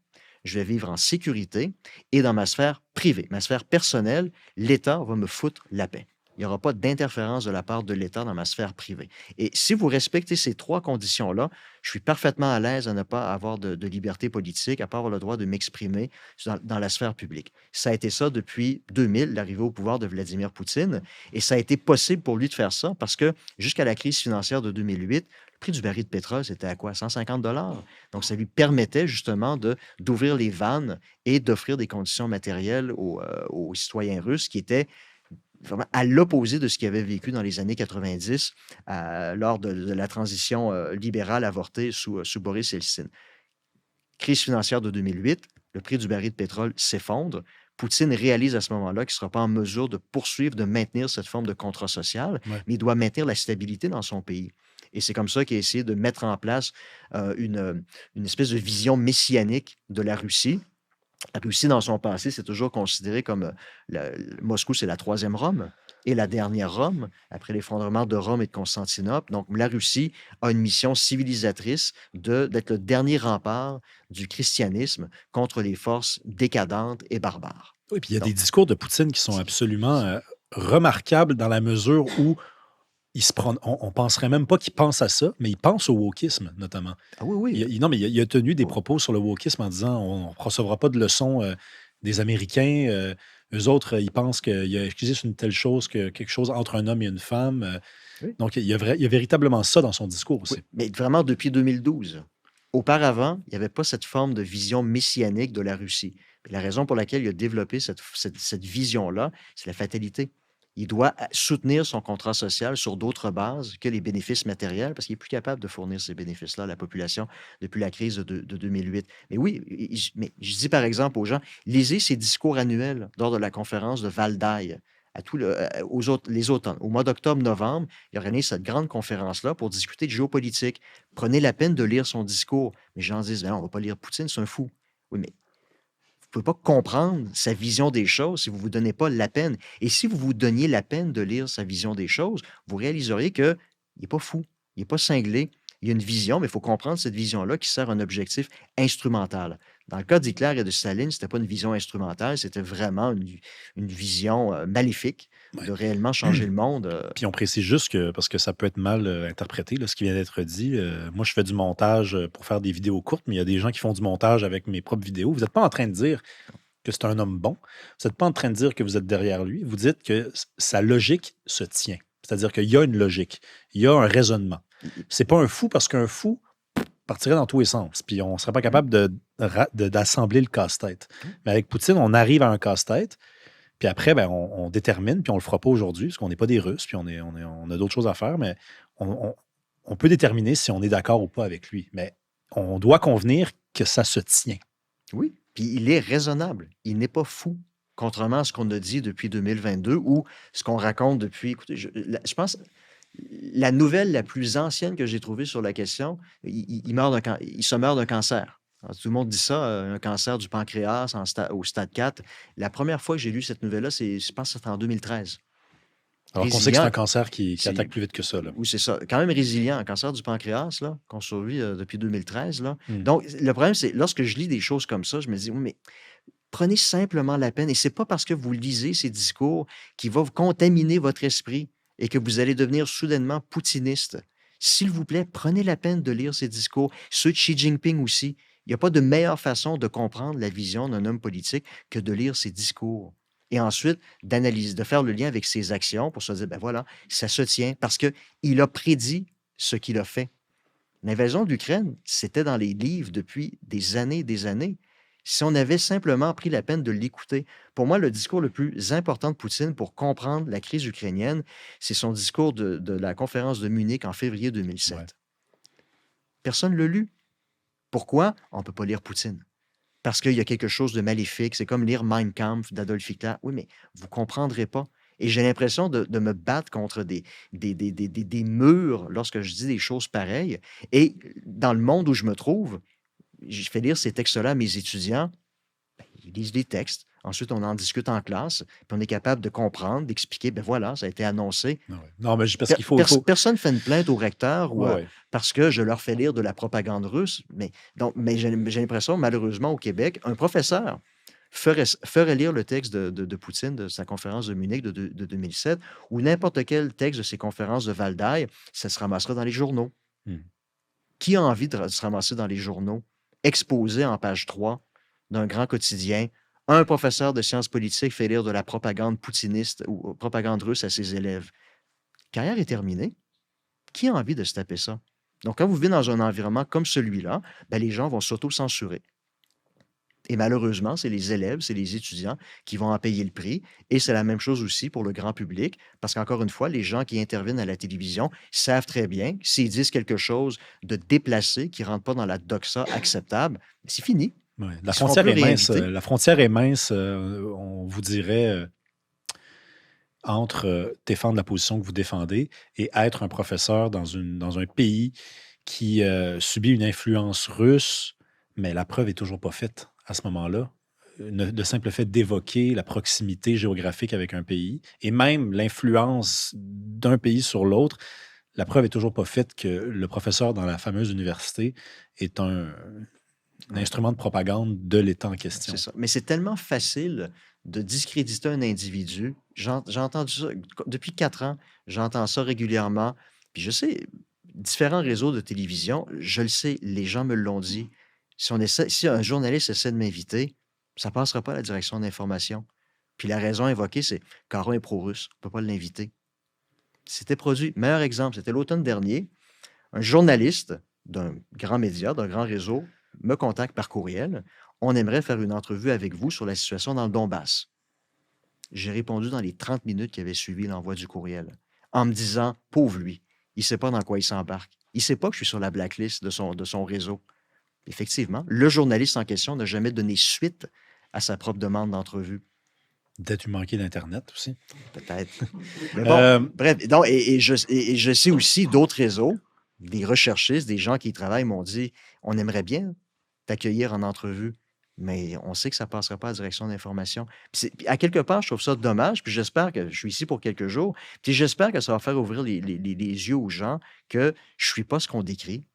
je vais vivre en sécurité et dans ma sphère privée, ma sphère personnelle, l'État va me foutre la paix. Il n'y aura pas d'interférence de la part de l'État dans ma sphère privée. Et si vous respectez ces trois conditions-là, je suis parfaitement à l'aise à ne pas avoir de liberté politique, à pas avoir le droit de m'exprimer dans la sphère publique. Ça a été ça depuis 2000, l'arrivée au pouvoir de Vladimir Poutine. Et ça a été possible pour lui de faire ça parce que jusqu'à la crise financière de 2008, le prix du baril de pétrole, c'était à quoi? 150 $. Donc, ça lui permettait justement d'ouvrir les vannes et d'offrir des conditions matérielles aux citoyens russes qui étaient vraiment à l'opposé de ce qu'il avait vécu dans les années 90 lors de la transition libérale avortée sous Boris Eltsine. Crise financière de 2008, le prix du baril de pétrole s'effondre. Poutine réalise à ce moment-là qu'il ne sera pas en mesure de poursuivre, de maintenir cette forme de contrat social, Ouais. mais il doit maintenir la stabilité dans son pays. Et c'est comme ça qu'il a essayé de mettre en place une espèce de vision messianique de la Russie. La Russie, dans son passé, c'est toujours considéré comme Moscou, c'est la troisième Rome et la dernière Rome, après l'effondrement de Rome et de Constantinople. Donc, la Russie a une mission civilisatrice d'être le dernier rempart du christianisme contre les forces décadentes et barbares. Oui, puis il y a des Donc, discours de Poutine qui sont absolument remarquables dans la mesure où on penserait même pas qu'il pense à ça, mais il pense au wokisme, notamment. ah oui, oui. Non, mais il a tenu des Oh, propos sur le wokisme en disant on ne recevra pas de leçons des Américains. Eux autres, ils pensent qu'il existe une telle chose que quelque chose entre un homme et une femme. oui. Donc, il y a véritablement ça dans son discours aussi. Oui, mais vraiment depuis 2012. Auparavant, il n'y avait pas cette forme de vision messianique de la Russie. Et la raison pour laquelle il a développé cette vision-là, c'est la fatalité. Il doit soutenir son contrat social sur d'autres bases que les bénéfices matériels, parce qu'il n'est plus capable de fournir ces bénéfices-là à la population depuis la crise de 2008. Mais oui, mais je dis par exemple aux gens, lisez ses discours annuels lors de la conférence de Val d'Aille. Les automnes. Au mois d'octobre-novembre, il organise cette grande conférence-là pour discuter de géopolitique. Prenez la peine de lire son discours. Mais les gens disent, ben non, on ne va pas lire Poutine, c'est un fou. Oui, mais vous ne pouvez pas comprendre sa vision des choses si vous ne vous donnez pas la peine. Et si vous vous donniez la peine de lire sa vision des choses, vous réaliseriez qu'il n'est pas fou, il n'est pas cinglé. Il y a une vision, mais il faut comprendre cette vision-là qui sert un objectif instrumental. Dans le cas d'Hitler et de Staline, ce n'était pas une vision instrumentale, c'était vraiment une vision maléfique Ouais. de réellement changer le monde. Puis on précise juste que, parce que ça peut être mal interprété, là, ce qui vient d'être dit, moi je fais du montage pour faire des vidéos courtes, mais il y a des gens qui font du montage avec mes propres vidéos. Vous n'êtes pas en train de dire que c'est un homme bon. Vous n'êtes pas en train de dire que vous êtes derrière lui. Vous dites que sa logique se tient. C'est-à-dire qu'il y a une logique, il y a un raisonnement. C'est pas un fou parce qu'un fou partirait dans tous les sens. Puis on ne serait pas capable d'assembler le casse-tête. Mais avec Poutine, on arrive à un casse-tête. Puis après, ben, on détermine, puis on ne le fera pas aujourd'hui, parce qu'on n'est pas des Russes, puis on a d'autres choses à faire, mais on peut déterminer si on est d'accord ou pas avec lui. Mais on doit convenir que ça se tient. Oui, puis il est raisonnable. Il n'est pas fou, contrairement à ce qu'on a dit depuis 2022 ou ce qu'on raconte depuis. Écoutez, je pense la nouvelle la plus ancienne que j'ai trouvée sur la question, il se meurt d'un cancer. Alors, tout le monde dit ça, un cancer du pancréas au stade 4. La première fois que j'ai lu cette nouvelle-là, je pense que c'était en 2013. Alors qu'on sait que c'est Résilient, un cancer qui c'est attaque plus vite que ça. Là. oui, c'est ça. Quand même résilient, un cancer du pancréas, là, qu'on survit depuis 2013. Là. Hmm. Donc, le problème, c'est lorsque je lis des choses comme ça, je me dis, oui, mais prenez simplement la peine. Et c'est pas parce que vous lisez ces discours qui va vous contaminer votre esprit et que vous allez devenir soudainement poutiniste. S'il vous plaît, prenez la peine de lire ces discours. Ceux de Xi Jinping aussi. Il n'y a pas de meilleure façon de comprendre la vision d'un homme politique que de lire ses discours. Et ensuite, d'analyser, de faire le lien avec ses actions pour se dire, ben voilà, ça se tient parce qu'il a prédit ce qu'il a fait. L'invasion de l'Ukraine, c'était dans les livres depuis des années et des années. Si on avait simplement pris la peine de l'écouter, pour moi, le discours le plus important de Poutine pour comprendre la crise ukrainienne, c'est son discours de la conférence de Munich en février 2007. Ouais. Personne ne l'a lu. Pourquoi? On ne peut pas lire Poutine. Parce qu'il y a quelque chose de maléfique. C'est comme lire Mein Kampf d'Adolf Hitler. Oui, mais vous ne comprendrez pas. Et j'ai l'impression de me battre contre des murs lorsque je dis des choses pareilles. Et dans le monde où je me trouve, je fais lire ces textes-là à mes étudiants. Ben, ils lisent les textes. Ensuite, on en discute en classe. Puis on est capable de comprendre, d'expliquer. Ben voilà, ça a été annoncé. Ouais. Non, mais parce qu'il faut. Personne ne fait une plainte au recteur ou, Ouais. parce que je leur fais lire de la propagande russe. Mais j'ai l'impression, malheureusement, au Québec, un professeur ferait lire le texte de Poutine, de sa conférence de Munich de 2007, ou n'importe quel texte de ses conférences de Valdaï, ça se ramasserait dans les journaux. Hmm. Qui a envie de se ramasser dans les journaux, exposé en page 3 d'un grand quotidien, un professeur de sciences politiques fait lire de la propagande poutiniste ou propagande russe à ses élèves? Carrière est terminée. Qui a envie de se taper ça? Donc, quand vous vivez dans un environnement comme celui-là, ben, les gens vont s'auto-censurer. Et malheureusement, c'est les élèves, c'est les étudiants qui vont en payer le prix. Et c'est la même chose aussi pour le grand public, parce qu'encore une fois, les gens qui interviennent à la télévision savent très bien que s'ils disent quelque chose de déplacé, qui ne rentre pas dans la doxa acceptable, c'est fini. Ouais. Ils ne seront plus réinvités. La frontière est mince, on vous dirait, entre défendre la position que vous défendez et être un professeur dans un pays qui subit une influence russe, mais la preuve est toujours pas faite à ce moment-là. Le simple fait d'évoquer la proximité géographique avec un pays et même l'influence d'un pays sur l'autre, la preuve est toujours pas faite que le professeur dans la fameuse université est un instrument de propagande de l'État en question. C'est ça. Mais c'est tellement facile de discréditer un individu. J'ai entendu ça depuis 4 ans. J'entends ça régulièrement. Puis je sais, différents réseaux de télévision, je le sais, les gens me l'ont dit. Si un journaliste essaie de m'inviter, ça ne passera pas à la direction d'information. Puis la raison invoquée, c'est Caron est pro-russe. On ne peut pas l'inviter. C'était produit. Meilleur exemple, c'était l'automne dernier. Un journaliste d'un grand média, d'un grand réseau, me contacte par courriel. On aimerait faire une entrevue avec vous sur la situation dans le Donbass. J'ai répondu dans les 30 minutes qui avaient suivi l'envoi du courriel, en me disant, pauvre lui, il ne sait pas dans quoi il s'embarque. Il ne sait pas que je suis sur la blacklist de son réseau. Effectivement, le journaliste en question n'a jamais donné suite à sa propre demande d'entrevue. Peut-être manqué d'Internet aussi. Peut-être. Mais bon, bref. Donc, et je sais aussi d'autres réseaux, des recherchistes, des gens qui y travaillent m'ont dit, on aimerait bien t'accueillir en entrevue, mais on sait que ça ne passera pas à la direction d'information. Puis à quelque part, je trouve ça dommage, puis j'espère que je suis ici pour quelques jours, puis j'espère que ça va faire ouvrir les yeux aux gens que je ne suis pas ce qu'on décrit.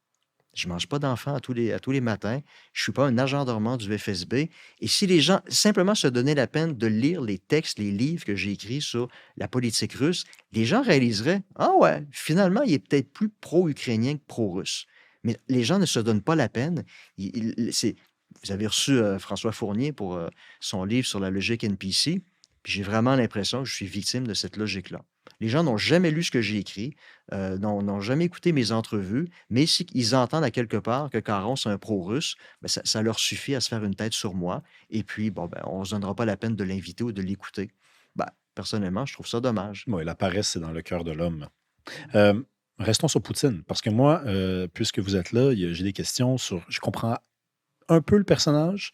Je ne mange pas d'enfants à tous les matins. Je ne suis pas un agent dormant du FSB. Et si les gens simplement se donnaient la peine de lire les textes, les livres que j'ai écrits sur la politique russe, les gens réaliseraient, ah ouais, finalement, il est peut-être plus pro-ukrainien que pro-russe. Mais les gens ne se donnent pas la peine. Vous avez reçu François Fournier pour son livre sur la logique NPC. Puis j'ai vraiment l'impression que je suis victime de cette logique-là. Les gens n'ont jamais lu ce que j'ai écrit, n'ont jamais écouté mes entrevues, mais s'ils entendent à quelque part que Caron, c'est un pro-russe, ben ça leur suffit à se faire une tête sur moi. Et puis, bon, ben, on ne se donnera pas la peine de l'inviter ou de l'écouter. Ben, personnellement, je trouve ça dommage. Oui, la paresse, c'est dans le cœur de l'homme. Restons sur Poutine, parce que moi, puisque vous êtes là, j'ai des questions sur... Je comprends un peu le personnage,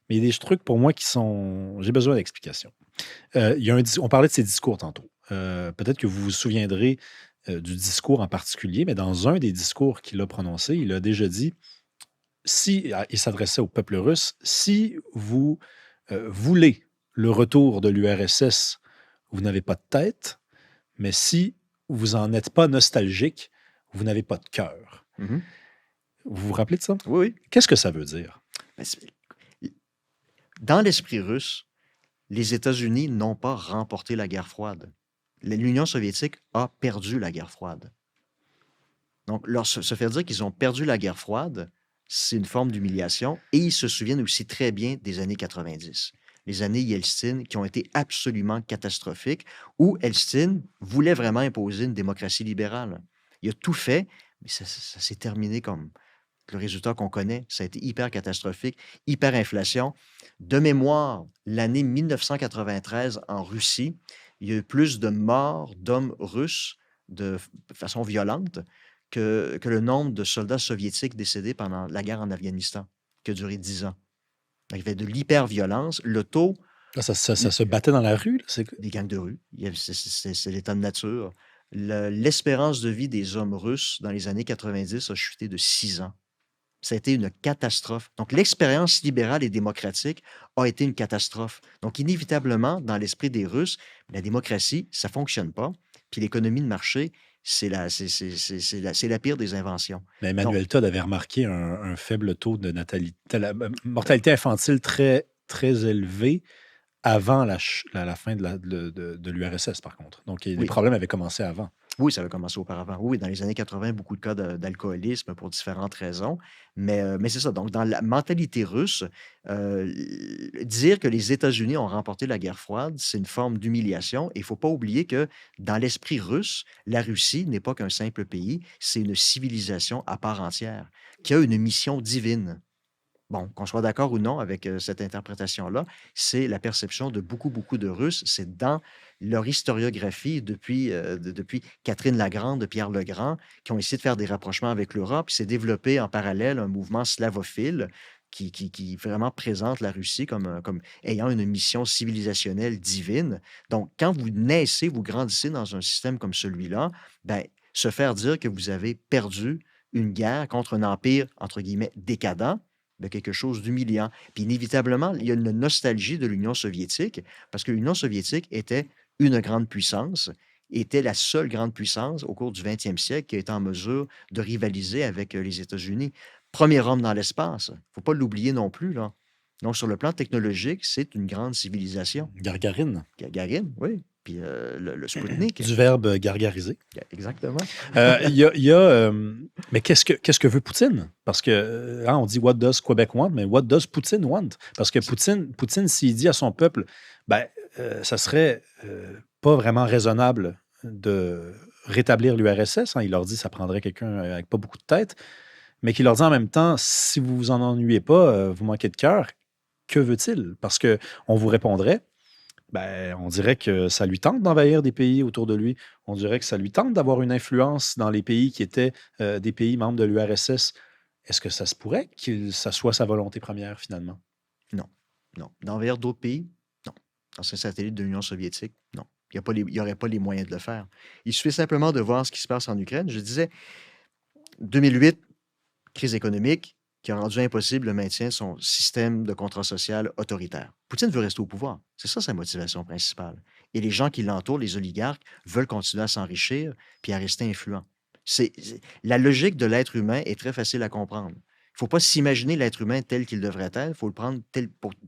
mais il y a des trucs pour moi qui sont... J'ai besoin d'explications. On parlait de ses discours tantôt. Peut-être que vous vous souviendrez du discours en particulier, mais dans un des discours qu'il a prononcé, il a déjà dit, il s'adressait au peuple russe, si vous voulez le retour de l'URSS, vous n'avez pas de tête, mais si vous n'en êtes pas nostalgique, vous n'avez pas de cœur. Mm-hmm. Vous vous rappelez de ça? Oui. Qu'est-ce que ça veut dire? Dans l'esprit russe, les États-Unis n'ont pas remporté la guerre froide. L'Union soviétique a perdu la guerre froide. Donc, se faire dire qu'ils ont perdu la guerre froide, c'est une forme d'humiliation. Et ils se souviennent aussi très bien des années 90. Les années Yeltsin qui ont été absolument catastrophiques, où Yeltsin voulait vraiment imposer une démocratie libérale. Il a tout fait, mais ça s'est terminé comme le résultat qu'on connaît. Ça a été hyper catastrophique, hyperinflation. De mémoire, l'année 1993 en Russie, il y a eu plus de morts d'hommes russes de façon violente que le nombre de soldats soviétiques décédés pendant la guerre en Afghanistan, qui a duré 10 ans. Donc, il y avait de l'hyperviolence. Le taux... Ça se battait dans la rue? Là, des gangs de rue. C'est l'état de nature. L'espérance de vie des hommes russes dans les années 90 a chuté de 6 ans. Ça a été une catastrophe. Donc, l'expérience libérale et démocratique a été une catastrophe. Donc, inévitablement, dans l'esprit des Russes, la démocratie, ça ne fonctionne pas. Puis l'économie de marché, c'est la pire des inventions. Mais Emmanuel Todd avait remarqué un faible taux de mortalité infantile très, très élevé avant la fin de l'URSS, par contre. Donc, les Oui. problèmes avaient commencé avant. Oui, ça avait commencé auparavant. Oui, dans les années 80, beaucoup de cas d'alcoolisme pour différentes raisons. Mais c'est ça. Donc, dans la mentalité russe, dire que les États-Unis ont remporté la guerre froide, c'est une forme d'humiliation. Et il ne faut pas oublier que dans l'esprit russe, la Russie n'est pas qu'un simple pays, c'est une civilisation à part entière, qui a une mission divine. Bon, qu'on soit d'accord ou non avec cette interprétation-là, c'est la perception de beaucoup, beaucoup de Russes. C'est dans leur historiographie depuis Catherine la Grande, Pierre le Grand, qui ont essayé de faire des rapprochements avec l'Europe. Il s'est développé en parallèle un mouvement slavophile qui vraiment présente la Russie comme ayant une mission civilisationnelle divine. Donc, quand vous naissez, vous grandissez dans un système comme celui-là, ben, se faire dire que vous avez perdu une guerre contre un empire, entre guillemets, décadent, de quelque chose d'humiliant. Puis inévitablement, il y a une nostalgie de l'Union soviétique, parce que l'Union soviétique était une grande puissance, était la seule grande puissance au cours du 20e siècle qui a été en mesure de rivaliser avec les États-Unis. Premier homme dans l'espace, il ne faut pas l'oublier non plus, là. Donc, sur le plan technologique, c'est une grande civilisation. Gargarine. Gagarine, oui. Puis le Spoutnik. Du verbe gargariser. Exactement. Mais qu'est-ce que veut Poutine? Parce que on dit What does Quebec want? Mais what does Poutine want? Parce que Poutine, s'il dit à son peuple, ça serait pas vraiment raisonnable de rétablir l'URSS. Il leur dit que ça prendrait quelqu'un avec pas beaucoup de tête, mais qu'il leur dit en même temps, si vous vous en ennuyez pas, vous manquez de cœur, que veut-il? Parce qu'on vous répondrait, on dirait que ça lui tente d'envahir des pays autour de lui. On dirait que ça lui tente d'avoir une influence dans les pays qui étaient des pays membres de l'URSS. Est-ce que ça se pourrait que ça soit sa volonté première, finalement? Non. D'envers d'autres pays? Non. Dans un satellite de l'Union soviétique? Non. Il n'y aurait pas les moyens de le faire. Il suffit simplement de voir ce qui se passe en Ukraine. Je disais, 2008, crise économique qui a rendu impossible le maintien de son système de contrat social autoritaire. Poutine veut rester au pouvoir. C'est ça sa motivation principale. Et les gens qui l'entourent, les oligarques, veulent continuer à s'enrichir puis à rester influents. La logique de l'être humain est très facile à comprendre. Il ne faut pas s'imaginer l'être humain tel qu'il devrait être, il faut le prendre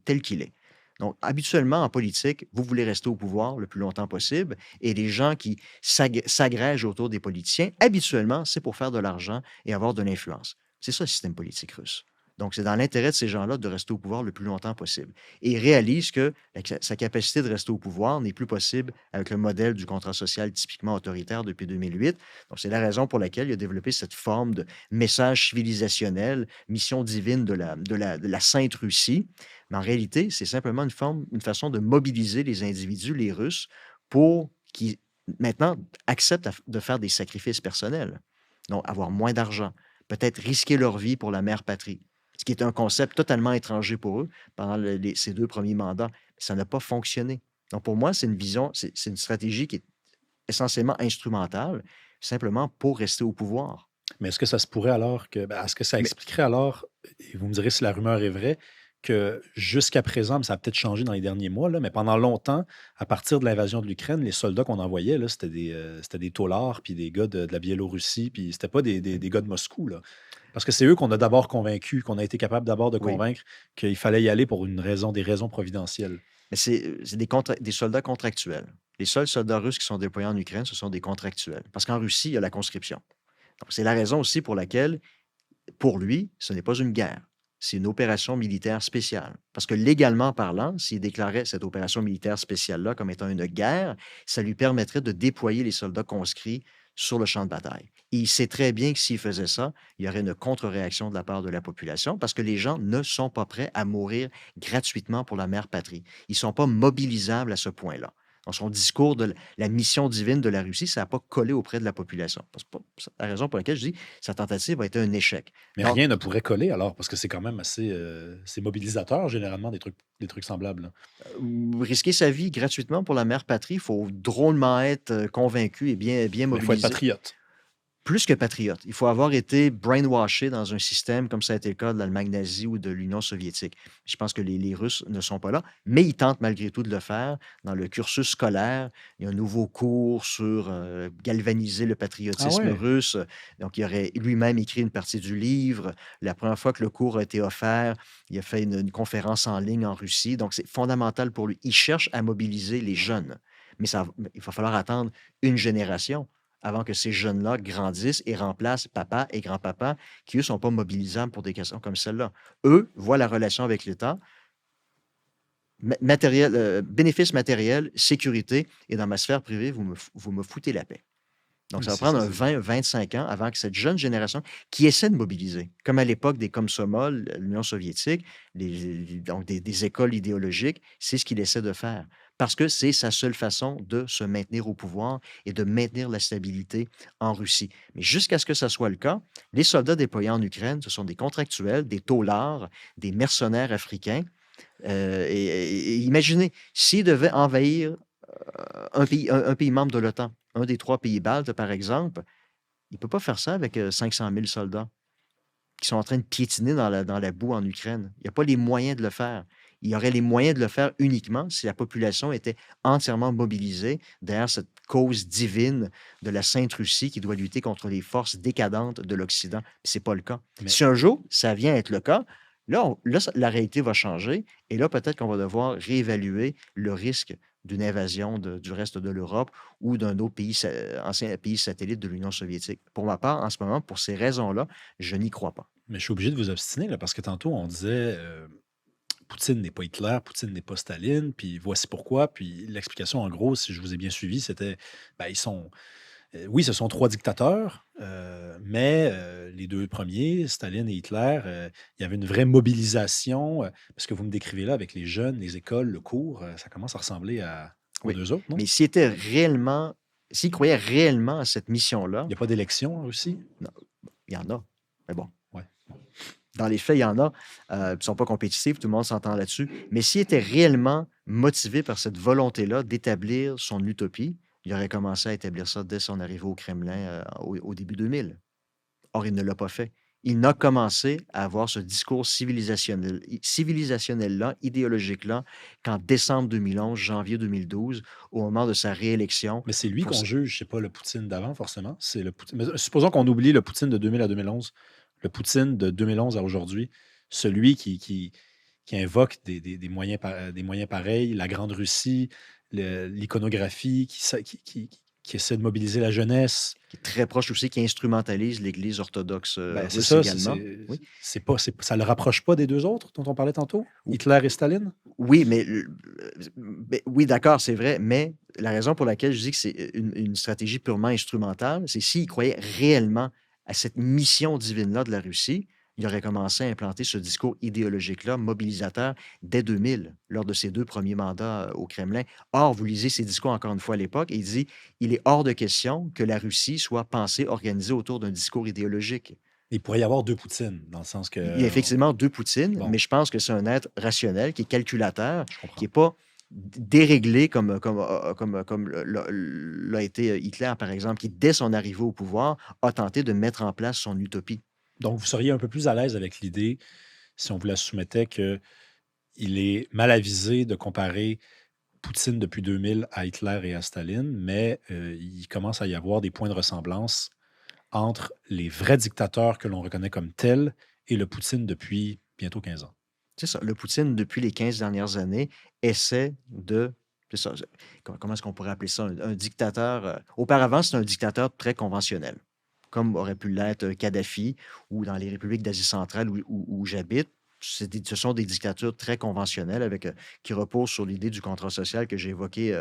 tel qu'il est. Donc, habituellement, en politique, vous voulez rester au pouvoir le plus longtemps possible et les gens qui s'agrègent autour des politiciens, habituellement, c'est pour faire de l'argent et avoir de l'influence. C'est ça le système politique russe. Donc, c'est dans l'intérêt de ces gens-là de rester au pouvoir le plus longtemps possible. Et ils réalisent que sa capacité de rester au pouvoir n'est plus possible avec le modèle du contrat social typiquement autoritaire depuis 2008. Donc, c'est la raison pour laquelle il a développé cette forme de message civilisationnel, mission divine de la Sainte Russie. Mais en réalité, c'est simplement une façon de mobiliser les individus, les Russes, pour qu'ils, maintenant, acceptent de faire des sacrifices personnels. Donc, avoir moins d'argent, peut-être risquer leur vie pour la mère patrie, ce qui est un concept totalement étranger pour eux pendant ces 2 premiers mandats. Ça n'a pas fonctionné. Donc, pour moi, c'est une vision, c'est une stratégie qui est essentiellement instrumentale, simplement pour rester au pouvoir. Mais est-ce que ça se pourrait alors est-ce que ça expliquerait alors, et vous me direz si la rumeur est vraie, que jusqu'à présent, ça a peut-être changé dans les derniers mois, là, mais pendant longtemps, à partir de l'invasion de l'Ukraine, les soldats qu'on envoyait, là, c'était des taulards, puis des gars de la Biélorussie, puis c'était pas des gars de Moscou, là. Parce que c'est eux qu'on a d'abord convaincus, qu'on a été capable d'abord de Oui. convaincre qu'il fallait y aller pour des raisons providentielles. Mais c'est des soldats contractuels. Les seuls soldats russes qui sont déployés en Ukraine, ce sont des contractuels. Parce qu'en Russie, il y a la conscription. Donc, c'est la raison aussi pour laquelle, pour lui, ce n'est pas une guerre. C'est une opération militaire spéciale. Parce que légalement parlant, s'il déclarait cette opération militaire spéciale-là comme étant une guerre, ça lui permettrait de déployer les soldats conscrits sur le champ de bataille. Et il sait très bien que s'il faisait ça, il y aurait une contre-réaction de la part de la population parce que les gens ne sont pas prêts à mourir gratuitement pour la mère patrie. Ils ne sont pas mobilisables à ce point-là. Dans son discours de la mission divine de la Russie, ça n'a pas collé auprès de la population. C'est la raison pour laquelle je dis que sa tentative a été un échec. Mais Donc, rien ne pourrait coller alors, parce que c'est quand même assez c'est mobilisateur, généralement, des trucs semblables, là. risquer sa vie gratuitement pour la mère patrie, il faut drôlement être convaincu et bien Mais il faut être mobilisé. patriote. Plus que patriote. Il faut avoir été brainwashé dans un système comme ça a été le cas de l'Allemagne nazie ou de l'Union soviétique. Je pense que les Russes ne sont pas là, mais ils tentent malgré tout de le faire. Dans le cursus scolaire, il y a un nouveau cours sur galvaniser le Ah patriotisme ouais? russe. Donc, il aurait lui-même écrit une partie du livre. La première fois que le cours a été offert, il a fait une conférence en ligne en Russie. Donc, c'est fondamental pour lui. Il cherche à mobiliser les jeunes. Mais il va falloir attendre une génération avant que ces jeunes-là grandissent et remplacent papa et grand-papa qui, eux, ne sont pas mobilisables pour des questions comme celle-là. Eux voient la relation avec l'État, bénéfices matériels, sécurité, et dans ma sphère privée, vous me foutez la paix. Donc, Mais ça va c'est prendre ça, un 20, 25 ans avant que cette jeune génération qui essaie de mobiliser, comme à l'époque des Komsomol, l'Union soviétique, donc des écoles idéologiques, c'est ce qu'il essaie de faire. Parce que c'est sa seule façon de se maintenir au pouvoir et de maintenir la stabilité en Russie. Mais jusqu'à ce que ça soit le cas, les soldats déployés en Ukraine, ce sont des contractuels, des taulards, des mercenaires africains. Et imaginez, s'ils devaient envahir un pays membre de l'OTAN, un des 3 pays baltes, par exemple, il ne peut pas faire ça avec 500 000 soldats qui sont en train de piétiner dans la boue en Ukraine. Il n'y a pas les moyens de le faire. Il y aurait les moyens de le faire uniquement si la population était entièrement mobilisée derrière cette cause divine de la Sainte Russie qui doit lutter contre les forces décadentes de l'Occident. Ce n'est pas le cas. Mais Si un jour, ça vient être le cas, là, la réalité va changer et là, peut-être qu'on va devoir réévaluer le risque d'une invasion du reste de l'Europe ou d'un autre pays, ancien pays satellite de l'Union soviétique. Pour ma part, en ce moment, pour ces raisons-là, je n'y crois pas. mais je suis obligé de vous obstiner là, parce que tantôt, on disait Poutine n'est pas Hitler, Poutine n'est pas Staline, puis voici pourquoi. Puis l'explication, en gros, si je vous ai bien suivi, c'était ben, ils sont. Oui, ce sont 3 dictateurs, mais les 2 premiers, Staline et Hitler, il y avait une vraie mobilisation. Parce que vous me décrivez là avec les jeunes, les écoles, le cours, ça commence à ressembler aux Oui. 2 autres, non? Mais s'il croyait réellement à cette mission-là, Il n'y a pas d'élection en Russie? non, il y en a. Mais bon, Ouais. dans les faits, il y en a. Ils ne sont pas compétitifs, tout le monde s'entend là-dessus. Mais s'il était réellement motivé par cette volonté-là d'établir son utopie, il aurait commencé à établir ça dès son arrivée au Kremlin au début 2000. Or, il ne l'a pas fait. Il n'a commencé à avoir ce discours civilisationnel-là, idéologique-là, qu'en décembre 2011, janvier 2012, au moment de sa réélection. Mais c'est lui Pour... qu'on juge, c'est pas le Poutine d'avant, forcément. C'est le Poutine. Mais supposons qu'on oublie le Poutine de 2000 à 2011. Le Poutine de 2011 à aujourd'hui, celui qui invoque des moyens, des moyens pareils, la Grande Russie, l'iconographie, qui essaie de mobiliser la jeunesse. Qui est très proche aussi, qui instrumentalise l'Église orthodoxe Ben, c'est russe ça, également. Oui. Ça le rapproche pas des 2 autres dont on parlait tantôt, Hitler et Staline? Oui, oui, d'accord, c'est vrai, mais la raison pour laquelle je dis que c'est une stratégie purement instrumentale, c'est s'il croyait réellement à cette mission divine-là de la Russie, il aurait commencé à implanter ce discours idéologique-là, mobilisateur, dès 2000, lors de ses 2 premiers mandats au Kremlin. Or, vous lisez ses discours encore une fois à l'époque, et il dit il est hors de question que la Russie soit pensée, organisée autour d'un discours idéologique. Il pourrait y avoir 2 Poutines, dans le sens que. Il y a effectivement 2 Poutines, Bon. mais je pense que c'est un être rationnel, qui est calculateur, Je comprends. qui n'est pas déréglé comme l'a été Hitler, par exemple, qui, dès son arrivée au pouvoir, a tenté de mettre en place son utopie. Donc, vous seriez un peu plus à l'aise avec l'idée, si on vous la soumettait, qu'il est mal avisé de comparer Poutine depuis 2000 à Hitler et à Staline, mais il commence à y avoir des points de ressemblance entre les vrais dictateurs que l'on reconnaît comme tels et le Poutine depuis bientôt 15 ans. C'est ça. Le Poutine, depuis les 15 dernières années, essaie de... C'est ça. Comment est-ce qu'on pourrait appeler ça? Un dictateur... auparavant, c'était un dictateur très conventionnel, comme aurait pu l'être Kadhafi ou dans les républiques d'Asie centrale où j'habite. Ce sont des dictatures très conventionnelles qui reposent sur l'idée du contrat social que j'ai évoqué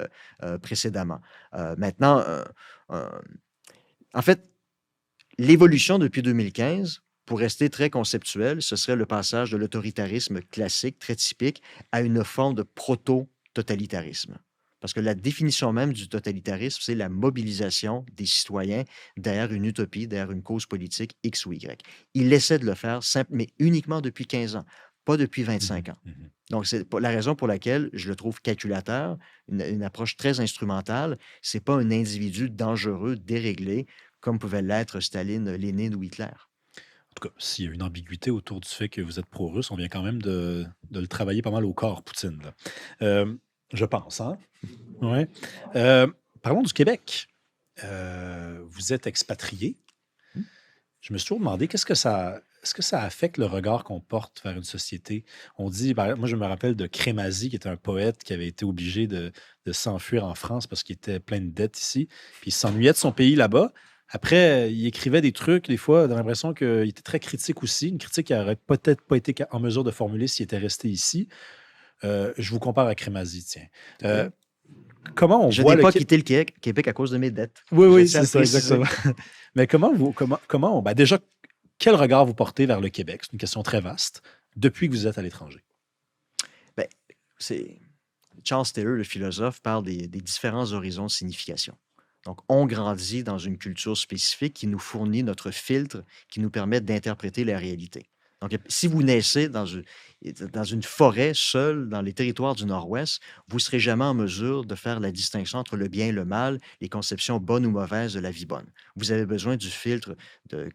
précédemment. Maintenant, en fait, l'évolution depuis 2015, pour rester très conceptuel, ce serait le passage de l'autoritarisme classique, très typique, à une forme de proto-totalitarisme. Parce que la définition même du totalitarisme, c'est la mobilisation des citoyens derrière une utopie, derrière une cause politique X ou Y. Il essaie de le faire, mais uniquement depuis 15 ans, pas depuis 25 ans. Donc, c'est la raison pour laquelle je le trouve calculateur, une approche très instrumentale. Ce n'est pas un individu dangereux, déréglé, comme pouvaient l'être Staline, Lénine ou Hitler. En tout cas, s'il y a une ambiguïté autour du fait que vous êtes pro-russe, on vient quand même de le travailler pas mal au corps, Poutine, là. Je pense, hein? Ouais. Euh, Parlons du Québec. Vous êtes expatrié. Hmm? Je me suis toujours demandé est-ce que ça affecte le regard qu'on porte vers une société? On dit, moi je me rappelle de Crémazie, qui était un poète qui avait été obligé de s'enfuir en France parce qu'il était plein de dettes ici, puis il s'ennuyait de son pays là-bas. Après, il écrivait des trucs, des fois, j'ai l'impression qu'il était très critique aussi, une critique qu'il n'aurait peut-être pas été en mesure de formuler s'il était resté ici. Je vous compare à Crémazie, tiens. Euh, OK. Comment on Je voit n'ai le pas Québec? quitté le Québec à cause de mes dettes. Oui, Je oui, tiens à c'est le ça, préciser. exactement. Mais déjà, quel regard vous portez vers le Québec? C'est une question très vaste, depuis que vous êtes à l'étranger. Ben, c'est Charles Taylor, le philosophe, parle des différents horizons de signification. Donc, on grandit dans une culture spécifique qui nous fournit notre filtre, qui nous permet d'interpréter la réalité. Donc, si vous naissez dans une forêt seule, dans les territoires du Nord-Ouest, vous ne serez jamais en mesure de faire la distinction entre le bien et le mal, les conceptions bonnes ou mauvaises de la vie bonne. Vous avez besoin du filtre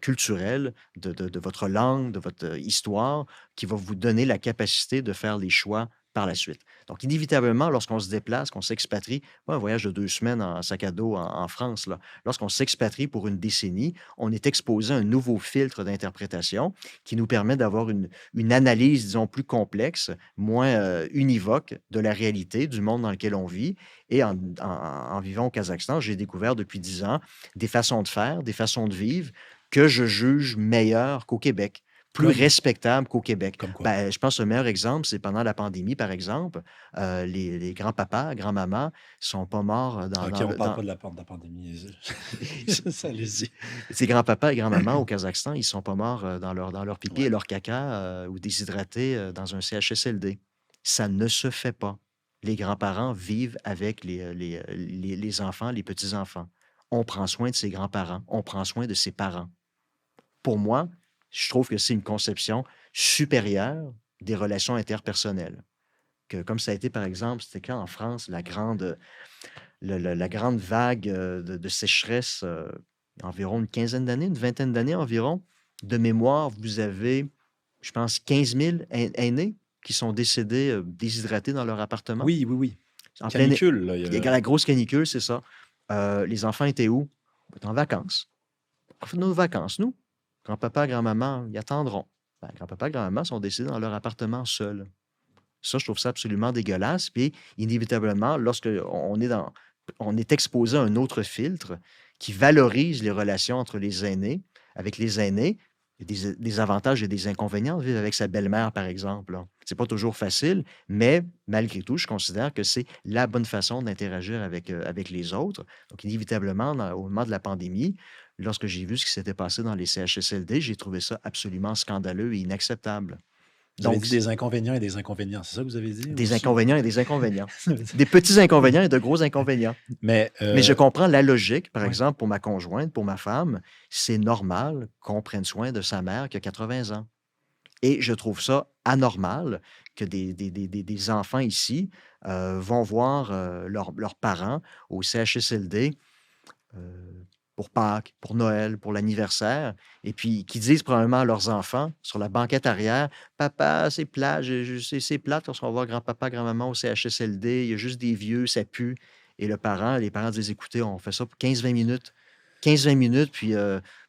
culturel, de votre langue, de votre histoire, qui va vous donner la capacité de faire les choix par la suite. Donc, inévitablement, lorsqu'on se déplace, qu'on s'expatrie, pas un voyage de 2 semaines en sac à dos en France, là. Lorsqu'on s'expatrie pour une décennie, on est exposé à un nouveau filtre d'interprétation qui nous permet d'avoir une analyse, disons, plus complexe, moins univoque de la réalité, du monde dans lequel on vit. Et en vivant au Kazakhstan, j'ai découvert depuis 10 ans des façons de faire, des façons de vivre que je juge meilleures qu'au Québec, plus Comme, respectables qu'au Québec. comme quoi? Ben, je pense que le meilleur exemple, c'est pendant la pandémie, par exemple, les grands-papas, grands-mamans ne sont pas morts OK, on parle pas de la pandémie. Ça, allez-y. ces grands-papas et grands-mamans au Kazakhstan, ils ne sont pas morts dans leur pipi et Ouais. leur caca ou déshydratés dans un CHSLD. Ça ne se fait pas. Les grands-parents vivent avec les enfants, les petits-enfants. On prend soin de ses grands-parents, on prend soin de ses parents. Pour moi, je trouve que c'est une conception supérieure des relations interpersonnelles. Que, comme ça a été, par exemple, c'était quand en France, la grande vague de sécheresse, environ une quinzaine d'années, une vingtaine d'années environ. De mémoire, vous avez, je pense, 15 000 aînés qui sont décédés déshydratés dans leur appartement. Oui, oui, oui. En pleine, Canicule, là. il y a la grosse canicule, c'est ça. Les enfants étaient où? On était en vacances. On fait nos vacances, nous. Grand-papa, grand-maman, ils attendront. Ben, grand-papa, grand-maman sont décédés dans leur appartement seuls. Ça, je trouve ça absolument dégueulasse. Puis, inévitablement, on est exposé à un autre filtre qui valorise les relations entre les aînés. Avec les aînés, il y a des avantages et des inconvénients de vivre avec sa belle-mère, par exemple. C'est pas toujours facile, mais malgré tout, je considère que c'est la bonne façon d'interagir avec les autres. Donc, inévitablement, au moment de la pandémie, lorsque j'ai vu ce qui s'était passé dans les CHSLD, j'ai trouvé ça absolument scandaleux et inacceptable. Vous avez Donc, dit des inconvénients et des inconvénients. C'est ça que vous avez dit des aussi? inconvénients et des inconvénients. Des petits inconvénients et de gros inconvénients. Mais Mais je comprends la logique. Par exemple, pour ma conjointe, pour ma femme, c'est normal qu'on prenne soin de sa mère qui a 80 ans. Et je trouve ça anormal que des enfants ici vont voir leurs parents au CHSLD pour Pâques, pour Noël, pour l'anniversaire, et puis qui disent probablement à leurs enfants sur la banquette arrière: Papa, c'est plat, c'est plate lorsqu'on va voir grand-papa, grand-maman au CHSLD, il y a juste des vieux, ça pue. Et les parents disent: Écoutez, on fait ça pour 15-20 minutes. 15-20 minutes, puis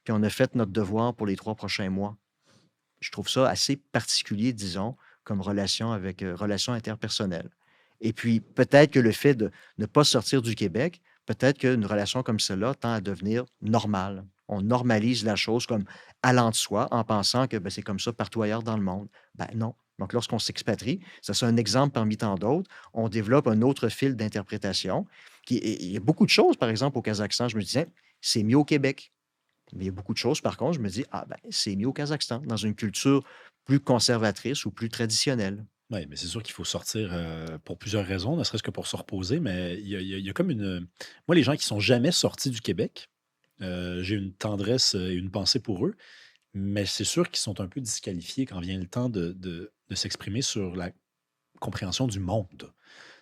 on a fait notre devoir pour les 3 prochains mois. Je trouve ça assez particulier, disons, comme relation interpersonnelle. Et puis, peut-être que le fait de ne pas sortir du Québec, peut-être qu'une relation comme celle-là tend à devenir normale. On normalise la chose comme allant de soi en pensant que ben, c'est comme ça partout ailleurs dans le monde. Ben non. Donc, lorsqu'on s'expatrie, ça c'est un exemple parmi tant d'autres, on développe un autre fil d'interprétation. Il y a beaucoup de choses, par exemple, au Kazakhstan, je me disais, c'est mieux au Québec. Mais il y a beaucoup de choses, par contre, je me dis, ah ben, c'est mieux au Kazakhstan, dans une culture plus conservatrice ou plus traditionnelle. Oui, mais c'est sûr qu'il faut sortir pour plusieurs raisons, ne serait-ce que pour se reposer, mais il y a comme une... Moi, les gens qui sont jamais sortis du Québec, j'ai une tendresse et une pensée pour eux, mais c'est sûr qu'ils sont un peu disqualifiés quand vient le temps de s'exprimer sur la compréhension du monde.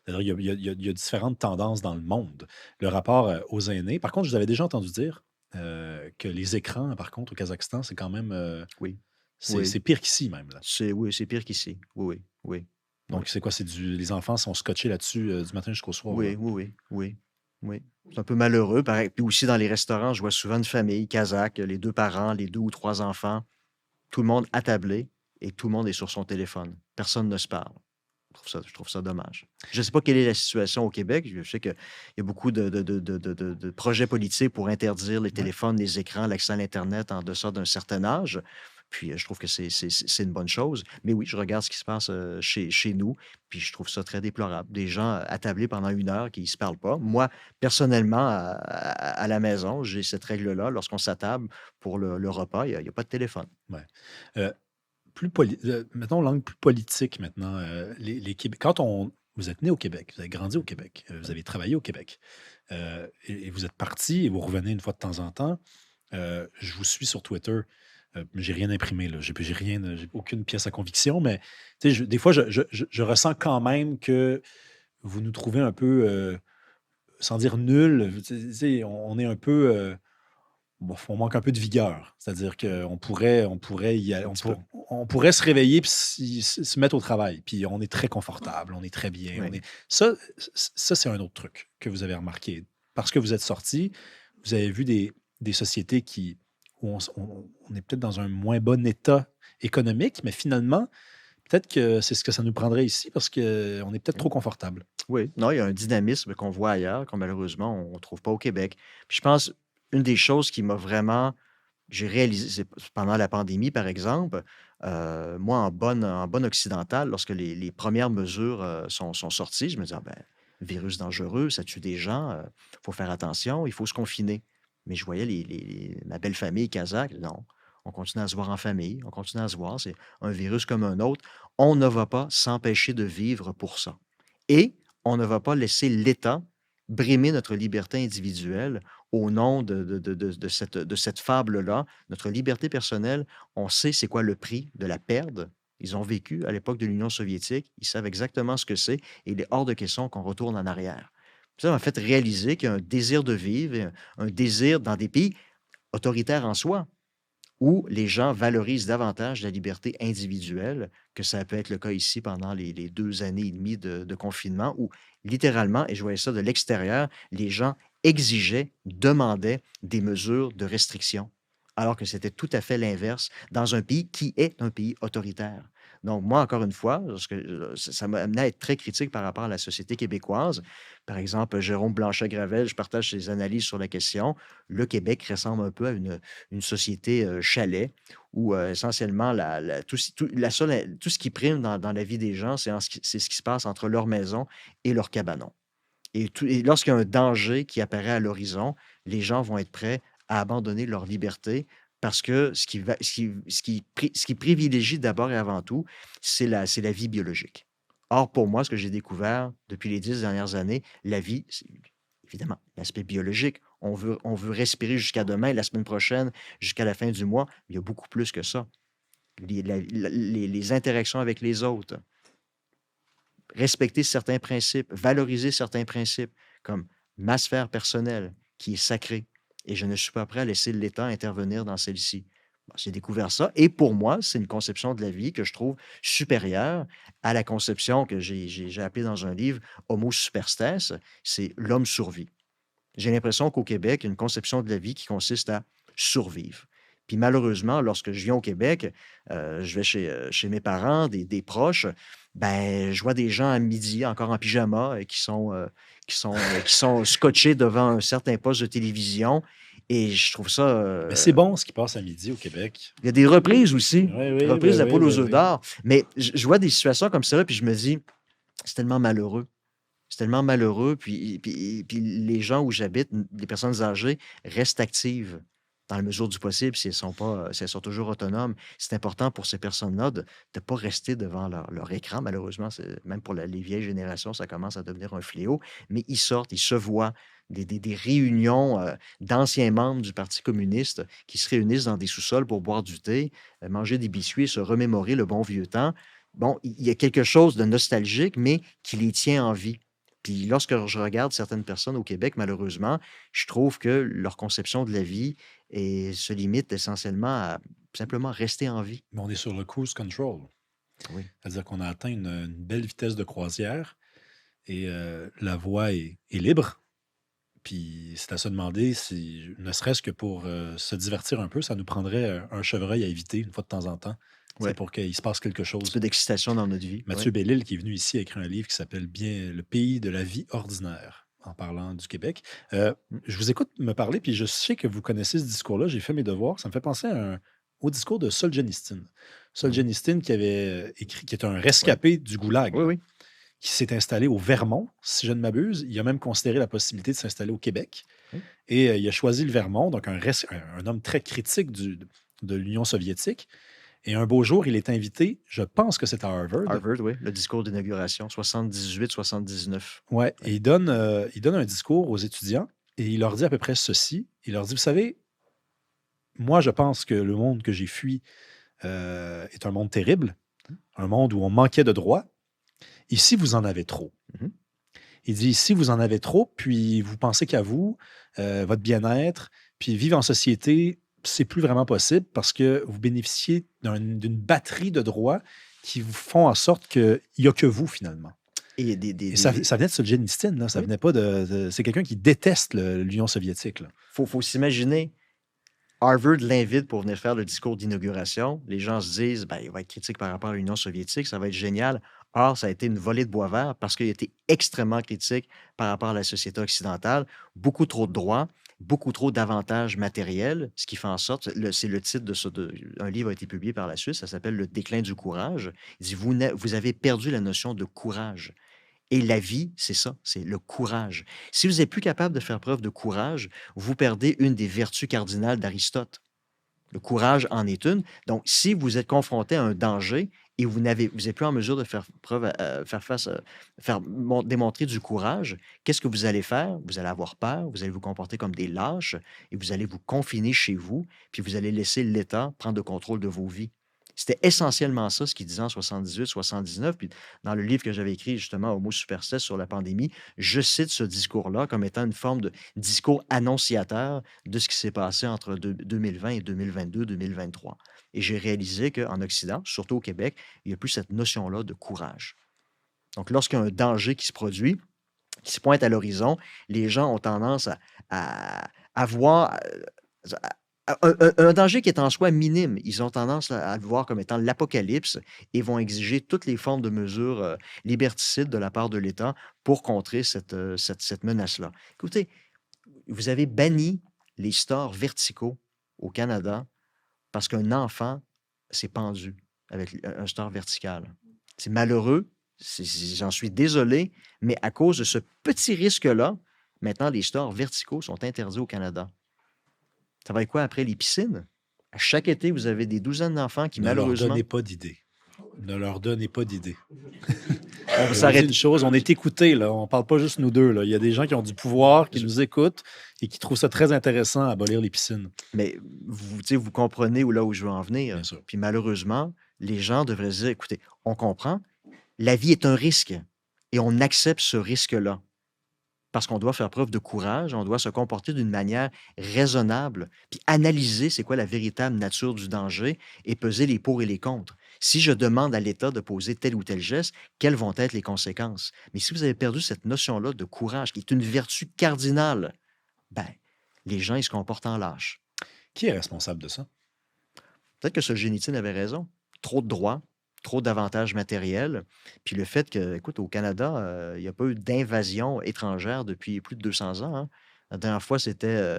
C'est-à-dire, il y a différentes tendances dans le monde. Le rapport aux aînés. Par contre, je vous avais déjà entendu dire, que les écrans, par contre, au Kazakhstan, c'est quand même... Oui, c'est oui. c'est pire qu'ici, même. Là. Oui, c'est pire qu'ici. Oui, oui, oui, oui. Donc, c'est quoi? Les enfants sont scotchés là-dessus du matin jusqu'au soir. Oui, Là. oui, oui, oui, oui. C'est un peu malheureux. Pareil. Puis aussi, dans les restaurants, je vois souvent une famille kazakh, les 2 parents, les 2 ou 3 enfants, tout le monde attablé et tout le monde est sur son téléphone. Personne ne se parle. Je trouve ça dommage. Je ne sais pas quelle est la situation au Québec. Je sais qu'il y a beaucoup de projets politiques pour interdire les Ouais. téléphones, les écrans, l'accès à l'Internet en deçà d'un certain âge. Puis je trouve que c'est une bonne chose. Mais oui, je regarde ce qui se passe chez nous, puis je trouve ça très déplorable. Des gens attablés pendant 1 heure qui ne se parlent pas. Moi, personnellement, à la maison, j'ai cette règle-là. Lorsqu'on s'attable pour le repas, il n'y a pas de téléphone. Ouais. Euh, mettons, langue plus politique maintenant. Quand vous êtes né au Québec, vous avez grandi au Québec, vous avez travaillé au Québec, et vous êtes parti et vous revenez une fois de temps en temps. Je vous suis sur Twitter. J'ai rien imprimé, là. J'ai aucune pièce à conviction, mais tu sais, des fois, je ressens quand même que vous nous trouvez un peu, sans dire nul, tu sais, on est un peu, bon, on manque un peu de vigueur. C'est-à-dire qu'on pourrait Un petit peu. on pourrait se réveiller puis se mettre au travail. Puis on est très confortable, on est très bien. Oui. Ça, c'est un autre truc que vous avez remarqué. Parce que vous êtes sorti, vous avez vu des sociétés où on est peut-être dans un moins bon état économique, mais finalement, peut-être que c'est ce que ça nous prendrait ici parce qu'on est peut-être trop confortable. Oui, non, il y a un dynamisme qu'on voit ailleurs, qu'on malheureusement, on ne trouve pas au Québec. Puis je pense, une des choses qui m'a vraiment, j'ai réalisé, c'est pendant la pandémie, par exemple, moi, en bonne occidentale, lorsque les premières mesures sont sorties, je me disais, ah, ben, virus dangereux, ça tue des gens, il faut faire attention, il faut se confiner. Mais je voyais ma belle famille kazakh, non, on continue à se voir en famille, on continue à se voir, c'est un virus comme un autre. On ne va pas s'empêcher de vivre pour ça. Et on ne va pas laisser l'État brimer notre liberté individuelle au nom de cette fable-là. Notre liberté personnelle, on sait c'est quoi le prix de la perdre. Ils ont vécu à l'époque de l'Union soviétique, ils savent exactement ce que c'est et il est hors de question qu'on retourne en arrière. Ça m'a fait réaliser qu'il y a un désir de vivre, un désir dans des pays autoritaires en soi, où les gens valorisent davantage la liberté individuelle, que ça peut être le cas ici pendant les 2 années et demie de confinement, où littéralement, et je voyais ça de l'extérieur, les gens exigeaient, demandaient des mesures de restriction, alors que c'était tout à fait l'inverse dans un pays qui est un pays autoritaire. Donc moi, encore une fois, ça m'a amené à être très critique par rapport à la société québécoise. Par exemple, Jérôme Blanchet-Gravel, je partage ses analyses sur la question. Le Québec ressemble un peu à une société chalet où essentiellement tout ce qui prime dans la vie des gens, c'est ce qui se passe entre leur maison et leur cabanon. Et lorsqu'il y a un danger qui apparaît à l'horizon, les gens vont être prêts à abandonner leur liberté parce que ce qui privilégie d'abord et avant tout, c'est la vie biologique. Or, pour moi, ce que j'ai découvert depuis les 10 dernières années, la vie, c'est évidemment l'aspect biologique. On veut respirer jusqu'à demain, la semaine prochaine, jusqu'à la fin du mois. Mais il y a beaucoup plus que ça. Les interactions avec les autres, respecter certains principes, valoriser certains principes, comme ma sphère personnelle, qui est sacrée, et je ne suis pas prêt à laisser l'État intervenir dans celle-ci. Bon, j'ai découvert ça, et pour moi, c'est une conception de la vie que je trouve supérieure à la conception que j'ai appelée dans un livre Homo superstes, c'est l'homme survit. J'ai l'impression qu'au Québec, il y a une conception de la vie qui consiste à survivre. Puis malheureusement, lorsque je viens au Québec, je vais chez mes parents, des proches, ben, je vois des gens à midi, encore en pyjama, qui sont scotchés devant un certain poste de télévision. Et je trouve ça. Mais c'est bon ce qui passe à midi au Québec. Il y a des reprises aussi, Oui, oui, reprises de ben la oui, poule aux ben œufs oui. d'or. Mais je vois des situations comme ça, puis je me dis, c'est tellement malheureux. C'est tellement malheureux. Puis les gens où j'habite, les personnes âgées, restent actives dans la mesure du possible si elles sont toujours autonomes. C'est important pour ces personnes-là de ne pas rester devant leur écran. Malheureusement, même pour les vieilles générations, ça commence à devenir un fléau. Mais ils sortent, ils se voient. Des réunions d'anciens membres du Parti communiste qui se réunissent dans des sous-sols pour boire du thé, manger des biscuits, se remémorer le bon vieux temps. Bon, il y a quelque chose de nostalgique, mais qui les tient en vie. Puis lorsque je regarde certaines personnes au Québec, malheureusement, je trouve que leur conception de la vie se limite essentiellement à simplement rester en vie. Mais on est sur le cruise control. Oui. C'est-à-dire qu'on a atteint une belle vitesse de croisière et la voie est libre. Puis c'est à se demander si, ne serait-ce que pour se divertir un peu, ça nous prendrait un chevreuil à éviter une fois de temps en temps. C'est Ouais. pour qu'il se passe quelque Un petit chose. peu d'excitation dans notre vie. Mathieu Bellil, qui est venu ici, a écrit un livre qui s'appelle bien Le pays de la vie ordinaire, en parlant du Québec. Je vous écoute me parler, puis je sais que vous connaissez ce discours-là. J'ai fait mes devoirs. Ça me fait penser au discours de Solzhenitsyn. Solzhenitsyn qui avait écrit, qui est un rescapé du goulag, Oui, oui. qui s'est installé au Vermont, si je ne m'abuse. Il a même considéré la possibilité de s'installer au Québec. Oui. Et il a choisi le Vermont, donc un homme très critique de l'Union soviétique. Et un beau jour, il est invité, je pense que c'est à Harvard. Harvard, oui, le discours d'inauguration, 78-79. Ouais, et il donne un discours aux étudiants et il leur dit à peu près ceci. Il leur dit, vous savez, moi, je pense que le monde que j'ai fui est un monde terrible, un monde où on manquait de droits. Ici, vous en avez trop. Mhm. Il dit, ici, vous en avez trop, puis vous pensez qu'à vous, votre bien-être, puis vivre en société, c'est plus vraiment possible parce que vous bénéficiez d'une batterie de droits qui vous font en sorte qu'il n'y a que vous, finalement. Et Et ça venait de Solzhenitsyn, là. Ça Oui. venait pas c'est quelqu'un qui déteste l'Union soviétique, là. Faut s'imaginer, Harvard l'invite pour venir faire le discours d'inauguration. Les gens se disent, ben, il va être critique par rapport à l'Union soviétique, ça va être génial. Or, ça a été une volée de bois vert parce qu'il a été extrêmement critique par rapport à la société occidentale. Beaucoup trop de droits, beaucoup trop d'avantages matériels, ce qui fait en sorte, c'est le titre un livre a été publié par la suite, ça s'appelle Le déclin du courage. Il dit, vous avez perdu la notion de courage. Et la vie, c'est ça, c'est le courage. Si vous n'êtes plus capable de faire preuve de courage, vous perdez une des vertus cardinales d'Aristote. Le courage en est une. Donc, si vous êtes confronté à un danger et vous n'êtes plus en mesure de faire preuve, démontrer du courage, qu'est-ce que vous allez faire? Vous allez avoir peur, vous allez vous comporter comme des lâches et vous allez vous confiner chez vous, puis vous allez laisser l'État prendre le contrôle de vos vies. C'était essentiellement ça, ce qu'il disait en 78, 79. Puis dans le livre que j'avais écrit justement Homo Superstes sur la pandémie, je cite ce discours-là comme étant une forme de discours annonciateur de ce qui s'est passé entre 2020 et 2022, 2023. Et j'ai réalisé qu'en Occident, surtout au Québec, il n'y a plus cette notion-là de courage. Donc, lorsqu'il y a un danger qui se produit, qui se pointe à l'horizon, les gens ont tendance à voir un danger qui est en soi minime. Ils ont tendance à le voir comme étant l'apocalypse et vont exiger toutes les formes de mesures liberticides de la part de l'État pour contrer cette menace-là. Écoutez, vous avez banni les stores verticaux au Canada parce qu'un enfant s'est pendu avec un store vertical. C'est malheureux, j'en suis désolé, mais à cause de ce petit risque-là, maintenant, les stores verticaux sont interdits au Canada. Ça va être quoi après les piscines? À chaque été, vous avez des douzaines d'enfants qui, malheureusement... Ne leur donnez pas d'idées. Ne leur donnez pas d'idées. On s'arrête. Une chose, on est écoutés, là. On parle pas juste nous deux, là. Il y a des gens qui ont du pouvoir, qui nous écoutent et qui trouvent ça très intéressant à abolir les piscines. Mais vous comprenez où je veux en venir. Bien sûr. Puis malheureusement, les gens devraient se dire, écoutez, on comprend, la vie est un risque et on accepte ce risque-là. Parce qu'on doit faire preuve de courage, on doit se comporter d'une manière raisonnable, puis analyser c'est quoi la véritable nature du danger et peser les pour et les contre. Si je demande à l'État de poser tel ou tel geste, quelles vont être les conséquences? Mais si vous avez perdu cette notion-là de courage, qui est une vertu cardinale, ben, les gens, ils se comportent en lâche. Qui est responsable de ça? Peut-être que Solzhenitsyn avait raison. Trop de droits, trop d'avantages matériels. Puis le fait que, écoute, au Canada, il n'y a pas eu d'invasion étrangère depuis plus de 200 ans. Hein. La dernière fois, c'était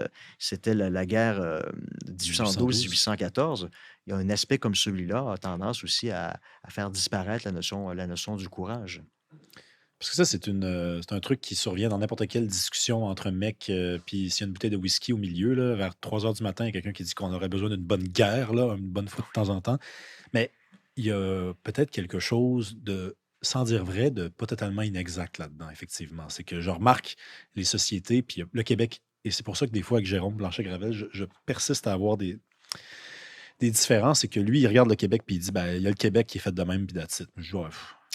la guerre 1812-1814. Il y a un aspect comme celui-là a tendance aussi à faire disparaître la notion du courage. Parce que ça, c'est un truc qui survient dans n'importe quelle discussion entre mecs, puis s'il y a une bouteille de whisky au milieu, là, vers 3 heures du matin, il y a quelqu'un qui dit qu'on aurait besoin d'une bonne guerre, là, une bonne fois de temps en temps. Mais il y a peut-être quelque chose de, sans dire vrai, de pas totalement inexact là-dedans, effectivement. C'est que je remarque les sociétés, puis le Québec, et c'est pour ça que des fois, avec Jérôme Blanchet-Gravel, je persiste à avoir des différences, c'est que lui, il regarde le Québec, puis il dit, ben, il y a le Québec qui est fait de même, puis that's it. Je dis, ouais,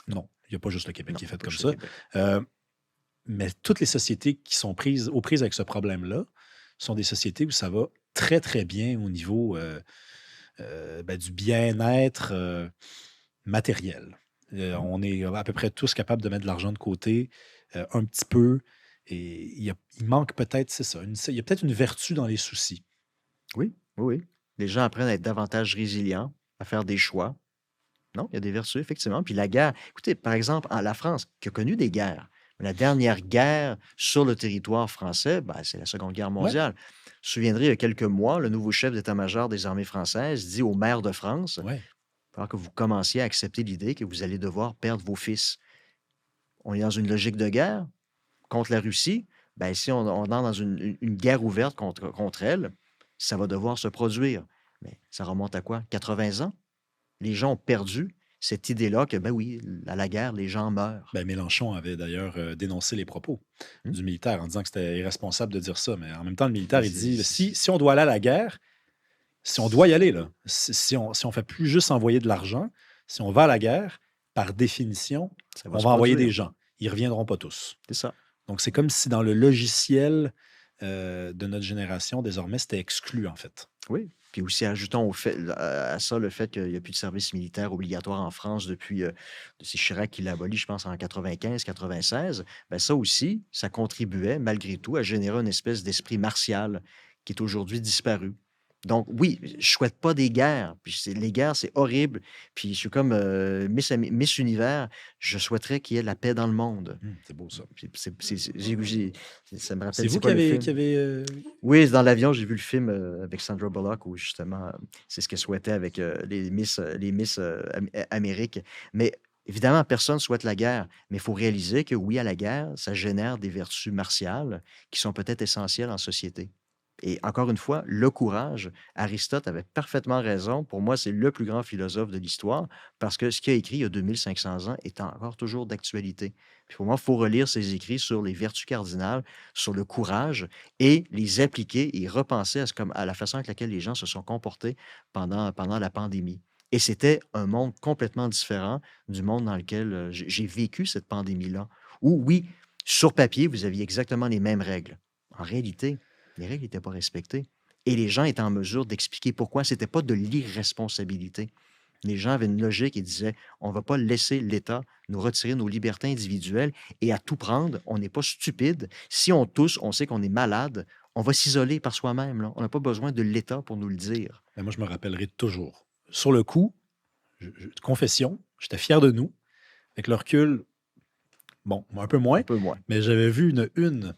non, il n'y a pas juste le Québec Non, qui est fait pas comme juste ça. le Québec. Mais toutes les sociétés qui sont aux prises avec ce problème-là sont des sociétés où ça va très, très bien au niveau du bien-être matériel. Mmh. On est à peu près tous capables de mettre de l'argent de côté, un petit peu, et il manque peut-être, c'est ça, il y a peut-être une vertu dans les soucis. Oui, oui, oui. Les gens apprennent à être davantage résilients, à faire des choix. Non, il y a des vertus, effectivement. Puis la guerre, écoutez, par exemple, en la France, qui a connu des guerres, la dernière guerre sur le territoire français, ben, c'est la Seconde Guerre Ouais, mondiale. Vous vous souviendrez, il y a quelques mois, le nouveau chef d'état-major des armées françaises dit au maire de France, ouais. alors que vous commenciez à accepter l'idée que vous allez devoir perdre vos fils. On est dans une logique de guerre contre la Russie. Ben, si on entre dans une guerre ouverte contre elle, ça va devoir se produire. Mais ça remonte à quoi? 80 ans? Les gens ont perdu cette idée-là que, ben oui, à la guerre, les gens meurent. Ben, Mélenchon avait d'ailleurs dénoncé les propos Mmh? du militaire en disant que c'était irresponsable de dire ça. Mais en même temps, le Ben, militaire, il dit, si on doit aller à la guerre, si on doit y aller, là, si on fait plus juste envoyer de l'argent, si on va à la guerre, par définition, ça va on se va envoyer des produire. gens. Ils reviendront pas tous. C'est ça. Donc, c'est comme si dans le logiciel de notre génération, désormais, c'était exclu, en fait. Oui. Puis aussi, ajoutons à ça le fait qu'il n'y a plus de service militaire obligatoire en France depuis, c'est Chirac qui l'a aboli, je pense, en 95-96. Ben ça aussi, ça contribuait, malgré tout, à générer une espèce d'esprit martial qui est aujourd'hui disparu. Donc oui, je ne souhaite pas des guerres. Puis les guerres, c'est horrible. Puis je suis comme Miss Univers. Je souhaiterais qu'il y ait la paix dans le monde. C'est beau, ça. Puis ça me C'est rappelle, c'est vous quoi le qui film? avez Oui, dans l'avion, j'ai vu le film, avec Sandra Bullock où justement, c'est ce qu'elle souhaitait avec, les Miss, Amérique. Mais évidemment, personne ne souhaite la guerre, mais il faut réaliser que oui, à la guerre, ça génère des vertus martiales qui sont peut-être essentielles en société. Et encore une fois, le courage, Aristote avait parfaitement raison. Pour moi, c'est le plus grand philosophe de l'histoire parce que ce qu'il a écrit il y a 2500 ans est encore toujours d'actualité. Puis pour moi, il faut relire ses écrits sur les vertus cardinales, sur le courage et les appliquer et repenser à la façon avec laquelle les gens se sont comportés pendant la pandémie. Et c'était un monde complètement différent du monde dans lequel j'ai vécu cette pandémie-là. Où, oui, sur papier, vous aviez exactement les mêmes règles. En réalité, les règles n'étaient pas respectées. Et les gens étaient en mesure d'expliquer pourquoi. Ce n'était pas de l'irresponsabilité. Les gens avaient une logique et disaient on ne va pas laisser l'État nous retirer nos libertés individuelles et à tout prendre. On n'est pas stupide. Si on tousse, on sait qu'on est malade. On va s'isoler par soi-même. Là. On n'a pas besoin de l'État pour nous le dire. Ben, moi, je me rappellerai toujours. Sur le coup, confession, j'étais fier de nous. Avec le recul, bon, un peu moins, Un peu moins. mais j'avais vu une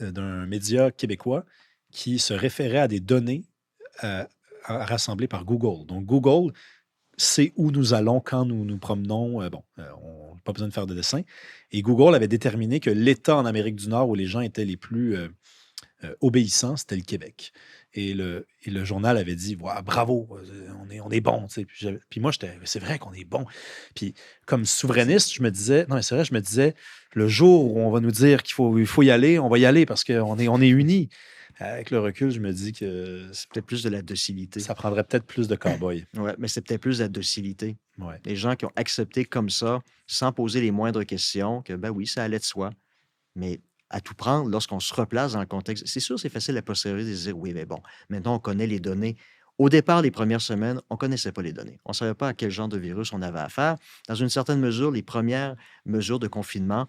d'un média québécois qui se référait à des données rassemblées par Google. Donc, Google sait où nous allons quand nous nous promenons. On n'a pas besoin de faire de dessin. Et Google avait déterminé que l'État en Amérique du Nord où les gens étaient les plus obéissants, c'était le Québec. Et le journal avait dit bravo, on est bon. Tu sais. Puis moi, c'est vrai qu'on est bon. Puis comme souverainiste, je me disais, non, mais c'est vrai, je me disais, le jour où on va nous dire il faut y aller, on va y aller parce qu'on est unis. Avec le recul, je me dis que C'est peut-être plus de la docilité. ça prendrait peut-être plus de cow-boys. Ouais, mais c'est peut-être plus de la docilité. Ouais. Les gens qui ont accepté comme ça, sans poser les moindres questions, que ben oui, ça allait de soi. Mais à tout prendre, lorsqu'on se replace dans le contexte, c'est sûr, c'est facile à posteriori de se dire oui, mais bon, maintenant on connaît les données. Au départ, les premières semaines, on ne connaissait pas les données. On ne savait pas à quel genre de virus on avait affaire. Dans une certaine mesure, les premières mesures de confinement,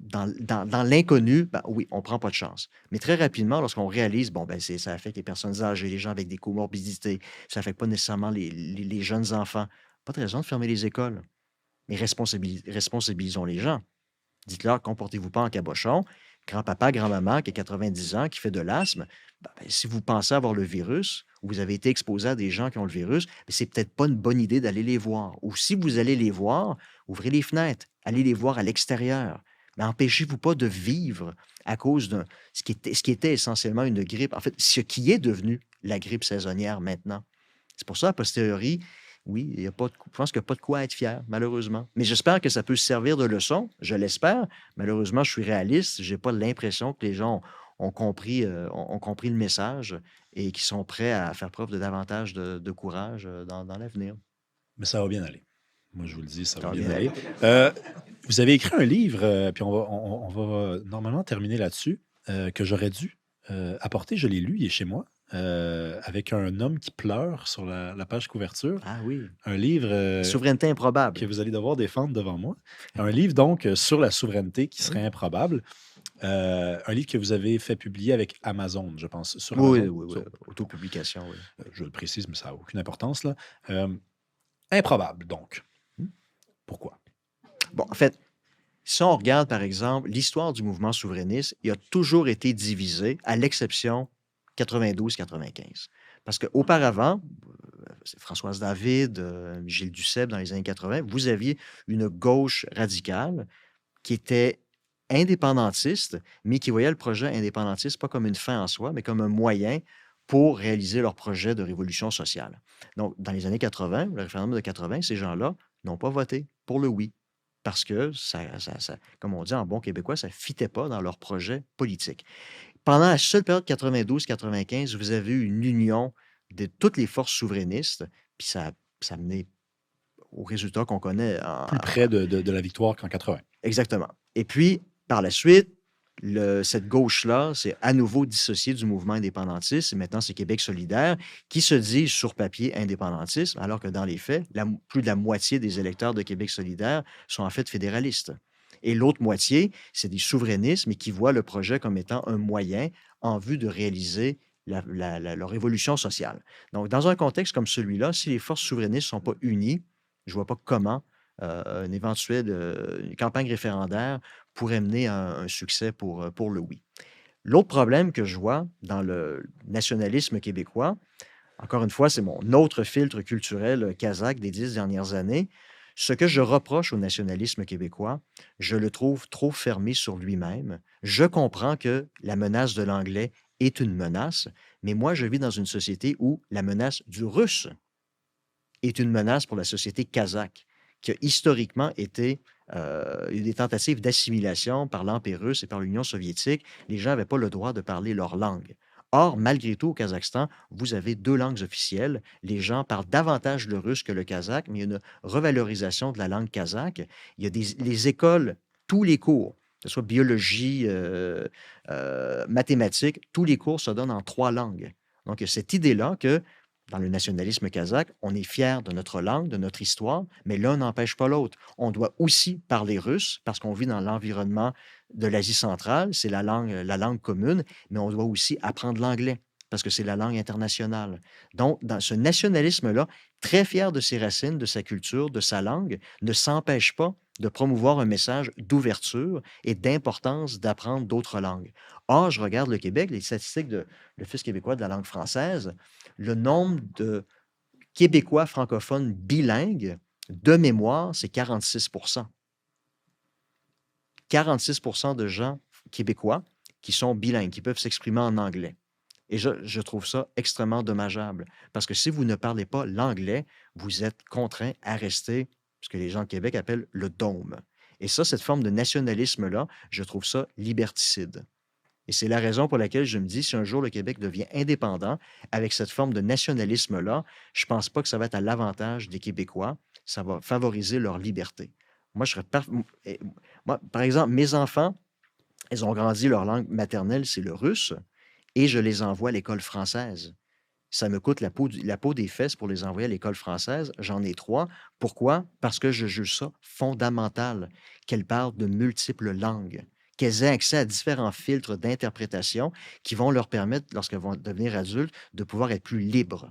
dans l'inconnu, ben oui, on ne prend pas de chance. Mais très rapidement, lorsqu'on réalise, bon, ben ça affecte les personnes âgées, les gens avec des comorbidités, ça n'affecte pas nécessairement les jeunes enfants. Pas de raison de fermer les écoles. Mais responsabilisons les gens. Dites-leur, comportez-vous pas en cabochon. Grand-papa, grand-maman qui a 90 ans, qui fait de l'asthme, si vous pensez avoir le virus, ou vous avez été exposé à des gens qui ont le virus, c'est peut-être pas une bonne idée d'aller les voir. Ou si vous allez les voir, ouvrez les fenêtres, allez les voir à l'extérieur. Mais empêchez-vous pas de vivre à cause de ce qui était essentiellement une grippe. En fait, ce qui est devenu la grippe saisonnière maintenant. C'est pour ça, a posteriori, oui, je pense qu'il n'y a pas de quoi être fier, malheureusement. Mais j'espère que ça peut servir de leçon, je l'espère. Malheureusement, je suis réaliste. Je n'ai pas l'impression que les gens ont compris le message et qui sont prêts à faire preuve de davantage de courage dans l'avenir. Mais ça va bien aller. Moi, je vous le dis, ça Ça va va bien bien aller. aller. Vous avez écrit un livre, puis on va normalement terminer là-dessus, que j'aurais dû apporter. Je l'ai lu, il est chez moi, avec un homme qui pleure sur la page couverture. Ah oui, Un livre souveraineté que improbable. vous allez devoir défendre devant moi. Un livre, donc, sur la souveraineté qui Oui, serait improbable. Un livre que vous avez fait publier avec Amazon, je pense, sur oui, Amazon. oui, oui, Bon, autopublication, oui. je le précise, mais ça n'a aucune importance, là. Euh, Improbable, donc. Hmm. Pourquoi? Bon, en fait, si on regarde, par exemple, l'histoire du mouvement souverainiste, il a toujours été divisé, à l'exception 92-95. Parce qu'auparavant, c'est Françoise David, Gilles Duceppe dans les années 80, vous aviez une gauche radicale qui était indépendantiste, mais qui voyait le projet indépendantiste pas comme une fin en soi, mais comme un moyen pour réaliser leur projet de révolution sociale. Donc, dans les années 80, le référendum de 80, ces gens-là n'ont pas voté pour le oui, parce que, comme on dit en bon québécois, ça ne fitait pas dans leur projet politique. Pendant la seule période 92-95, vous avez eu une union de toutes les forces souverainistes, puis ça a mené au résultat qu'on connaît Plus près de la victoire qu'en 80. exactement. Et puis, par la suite, cette gauche-là s'est à nouveau dissociée du mouvement indépendantiste. Et maintenant, c'est Québec solidaire qui se dit sur papier indépendantiste, alors que dans les faits, plus de la moitié des électeurs de Québec solidaire sont en fait fédéralistes. Et l'autre moitié, c'est des souverainistes, mais qui voient le projet comme étant un moyen en vue de réaliser leur révolution sociale. Donc, dans un contexte comme celui-là, si les forces souverainistes ne sont pas unies, je ne vois pas comment une éventuelle une campagne référendaire pourrait mener à un succès pour le oui. L'autre problème que je vois dans le nationalisme québécois, encore une fois, c'est mon autre filtre culturel kazakh des 10 dernières années. Ce que je reproche au nationalisme québécois, je le trouve trop fermé sur lui-même. Je comprends que la menace de l'anglais est une menace, mais moi, je vis dans une société où la menace du russe est une menace pour la société kazakh, qui a historiquement été des tentatives d'assimilation par l'Empire russe et par l'Union soviétique. Les gens n'avaient pas le droit de parler leur langue. Or, malgré tout, au Kazakhstan, vous avez deux langues officielles. Les gens parlent davantage le russe que le kazakh, mais il y a une revalorisation de la langue kazakh. Il y a les écoles, tous les cours, que ce soit biologie, mathématiques, tous les cours se donnent en trois langues. Donc, il y a cette idée-là que dans le nationalisme kazakh, on est fier de notre langue, de notre histoire, mais l'un n'empêche pas l'autre. On doit aussi parler russe parce qu'on vit dans l'environnement de l'Asie centrale, c'est la langue commune, mais on doit aussi apprendre l'anglais parce que c'est la langue internationale. Donc, dans ce nationalisme-là, très fier de ses racines, de sa culture, de sa langue, ne s'empêche pas de promouvoir un message d'ouverture et d'importance d'apprendre d'autres langues. Or, je regarde le Québec, les statistiques de l'Office québécois de la langue française, le nombre de Québécois francophones bilingues, de mémoire, c'est 46 46 de gens québécois qui sont bilingues, qui peuvent s'exprimer en anglais. Et je trouve ça extrêmement dommageable parce que si vous ne parlez pas l'anglais, vous êtes contraint à rester ce que les gens de Québec appellent le dôme. Et ça, cette forme de nationalisme-là, je trouve ça liberticide. Et c'est la raison pour laquelle je me dis, si un jour le Québec devient indépendant, avec cette forme de nationalisme-là, je ne pense pas que ça va être à l'avantage des Québécois. Ça va favoriser leur liberté. Moi, je serais Moi, par exemple, mes enfants, ils ont grandi, leur langue maternelle, c'est le russe, et je les envoie à l'école française. Ça me coûte la peau des fesses pour les envoyer à l'école française. J'en ai trois. Pourquoi? Parce que je juge ça fondamental, qu'elles parlent de multiples langues, qu'elles aient accès à différents filtres d'interprétation qui vont leur permettre, lorsqu'elles vont devenir adultes, de pouvoir être plus libres.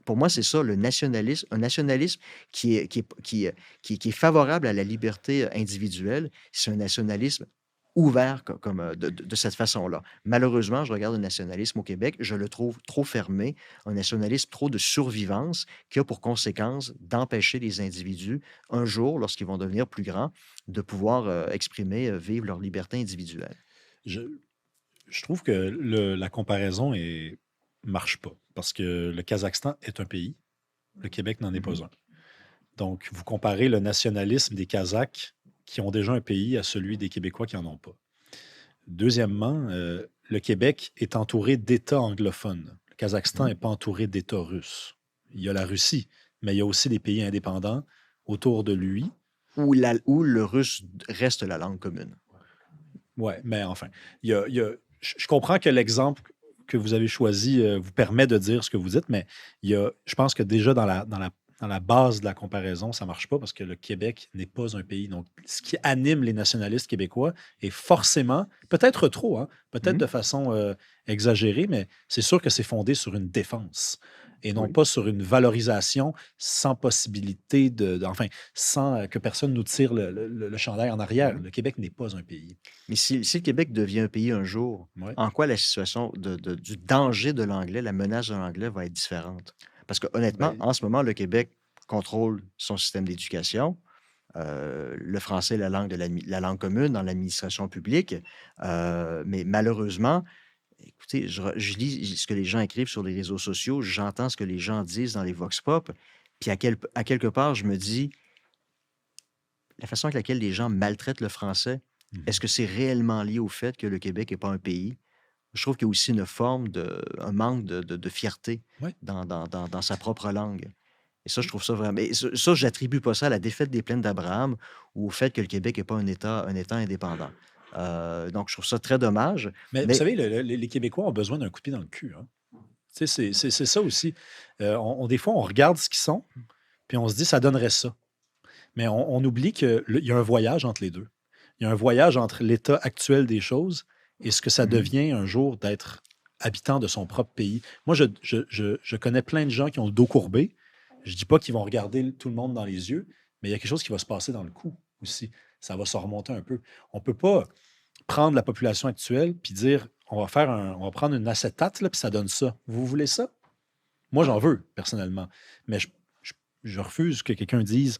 Pour moi, c'est ça, le nationalisme, un nationalisme qui est favorable à la liberté individuelle. C'est un nationalisme ouvert de cette façon-là. Malheureusement, je regarde le nationalisme au Québec, je le trouve trop fermé, un nationalisme trop de survivance qui a pour conséquence d'empêcher les individus, un jour, lorsqu'ils vont devenir plus grands, de pouvoir exprimer, vivre leur liberté individuelle. Je, je trouve que la comparaison marche pas parce que le Kazakhstan est un pays, le Québec n'en est pas Mhm. un. Donc, vous comparez le nationalisme des Kazakhs qui ont déjà un pays à celui des Québécois qui n'en ont pas. Deuxièmement, le Québec est entouré d'États anglophones. Le Kazakhstan Mhm. n'est pas entouré d'États russes. Il y a la Russie, mais il y a aussi des pays indépendants autour de lui où le russe reste la langue commune. Ouais, mais enfin, je comprends que l'exemple que vous avez choisi vous permet de dire ce que vous dites, mais je pense que déjà dans la base de la comparaison, ça ne marche pas parce que le Québec n'est pas un pays. Donc, ce qui anime les nationalistes québécois est forcément, peut-être trop, hein, peut-être de façon exagérée, mais c'est sûr que c'est fondé sur une défense et non Oui. pas sur une valorisation sans possibilité enfin, sans que personne nous tire le chandail en arrière. Le Québec n'est pas un pays. Mais si le Québec devient un pays un jour, Ouais. en quoi la situation du danger de l'anglais, la menace de l'anglais va être différente? Parce que honnêtement, Ben, en ce moment, le Québec contrôle son système d'éducation. Le français est la langue commune dans l'administration publique. Mais malheureusement, écoutez, je lis ce que les gens écrivent sur les réseaux sociaux, j'entends ce que les gens disent dans les vox pop, puis à quelque part, je me dis, la façon avec laquelle les gens maltraitent le français, est-ce que c'est réellement lié au fait que le Québec n'est pas un pays? Je trouve qu'il y a aussi un manque de fierté ouais. dans sa propre langue. Et ça, je trouve ça vraiment. Et ça, j'attribue pas ça à la défaite des plaines d'Abraham ou au fait que le Québec n'est pas un État indépendant. Donc, je trouve ça très dommage. Mais vous Mais savez, les Québécois ont besoin d'un coup de pied dans le cul, hein. Tu sais, c'est ça aussi. Des fois, on regarde ce qu'ils sont, puis on se dit, ça donnerait ça. Mais on oublie qu'il y a un voyage entre les deux. Il y a un voyage entre l'état actuel des choses et ce que ça devient un jour d'être habitant de son propre pays. Moi, je connais plein de gens qui ont le dos courbé. Je dis pas qu'ils vont regarder tout le monde dans les yeux, mais il y a quelque chose qui va se passer dans le cou aussi. Ça va se remonter un peu. On peut pas prendre la population actuelle puis dire on va prendre une acétate là, puis ça donne ça. Vous voulez ça? Moi, j'en veux, personnellement. Mais je- je refuse que quelqu'un dise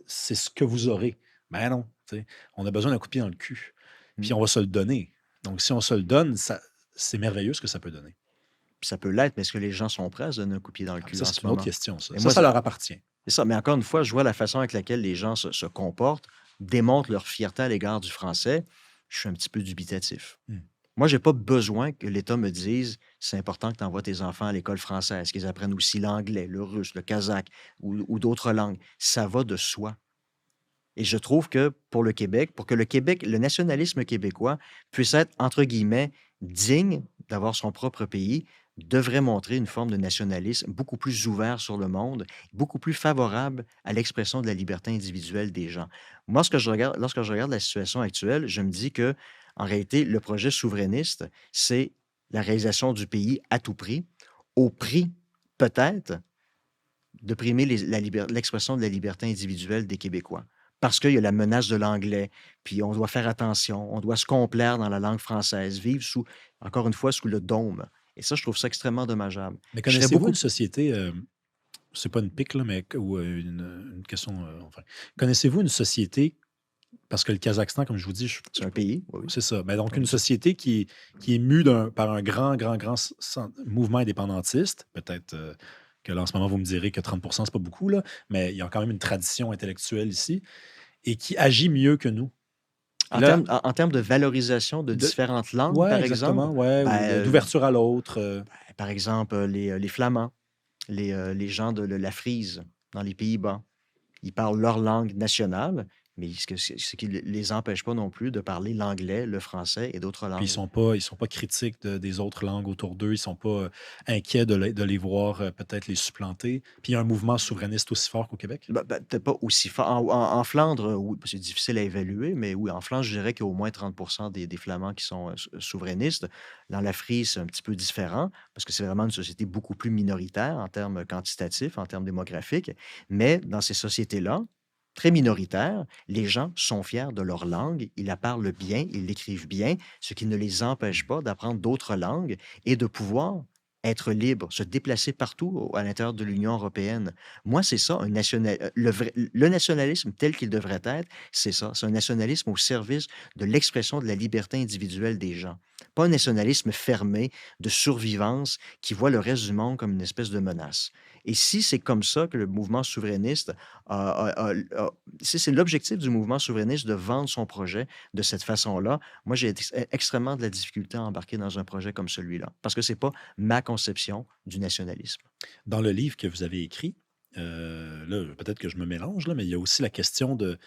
c'est ce que vous aurez. Ben non, tu sais, on a besoin d'un coup de pied dans le cul. Puis on va se le donner. Donc, si on se le donne, c'est merveilleux ce que ça peut donner. ça peut l'être, mais est-ce que les gens sont prêts à se donner un coup de pied dans le Ah, mais cul ça, en ce c'est une autre moment? question, ça. Et Ça, moi, ça leur appartient. c'est ça. Mais encore une fois, je vois la façon avec laquelle les gens se comportent, démontrent leur fierté à l'égard du français. Je suis un petit peu dubitatif. Hmm. Moi, j'ai pas besoin que l'État me dise c'est important que tu envoies tes enfants à l'école française, qu'ils apprennent aussi l'anglais, le russe, le kazakh ou d'autres langues. Ça va de soi. Et je trouve que pour le Québec, pour que le nationalisme québécois puisse être, entre guillemets, digne d'avoir son propre pays, devrait montrer une forme de nationalisme beaucoup plus ouvert sur le monde, beaucoup plus favorable à l'expression de la liberté individuelle des gens. Moi, lorsque je regarde la situation actuelle, je me dis que, en réalité, le projet souverainiste, c'est la réalisation du pays à tout prix, au prix, peut-être, de primer l'expression de la liberté individuelle des Québécois. Parce qu'il y a la menace de l'anglais, puis on doit faire attention, on doit se complaire dans la langue française, vivre encore une fois, sous le dôme. Et ça, je trouve ça extrêmement dommageable. Mais Je serais connaissez-vous beaucoup. une société, c'est pas une pique, là, mais ou une question, enfin, connaissez-vous une société, parce que le Kazakhstan, comme je vous dis, C'est un pays, oui. c'est ça, mais donc Oui, une société qui est mue par un grand mouvement indépendantiste, peut-être que là, en ce moment, vous me direz que 30 c'est pas beaucoup, là, mais il y a quand même une tradition intellectuelle ici, et qui agit mieux que nous. Et là, En termes de valorisation de différentes langues, ouais, par exemple, exactement, ouais, ou ben, d'ouverture à l'autre. par exemple, les Flamands, les gens de la Frise dans les Pays-Bas, ils parlent leur langue nationale, mais ce qui ne les empêche pas non plus de parler l'anglais, le français et d'autres Puis langues. ils sont pas critiques des autres langues autour d'eux, ils sont pas inquiets de les voir peut-être les supplanter. Puis il y a un mouvement souverainiste aussi fort qu'au Québec. Peut-être pas aussi fort. En Flandre, oui, c'est difficile à évaluer, mais oui, en Flandre, je dirais qu'il y a au moins 30 des Flamands qui sont souverainistes. Dans la Frise, c'est un petit peu différent parce que c'est vraiment une société beaucoup plus minoritaire en termes quantitatifs, en termes démographiques. Mais dans ces sociétés-là, très minoritaires, les gens sont fiers de leur langue, ils la parlent bien, ils l'écrivent bien, ce qui ne les empêche pas d'apprendre d'autres langues et de pouvoir être libre, se déplacer partout à l'intérieur de l'Union européenne. Moi, c'est ça, le nationalisme tel qu'il devrait être, c'est ça. C'est un nationalisme au service de l'expression de la liberté individuelle des gens. Pas un nationalisme fermé de survivance qui voit le reste du monde comme une espèce de menace. Et si c'est comme ça que le mouvement souverainiste si c'est l'objectif du mouvement souverainiste de vendre son projet de cette façon-là, moi, j'ai extrêmement de la difficulté à embarquer dans un projet comme celui-là, parce que c'est pas ma conception du nationalisme. Dans le livre que vous avez écrit, là, peut-être que je me mélange, là, mais il y a aussi la question de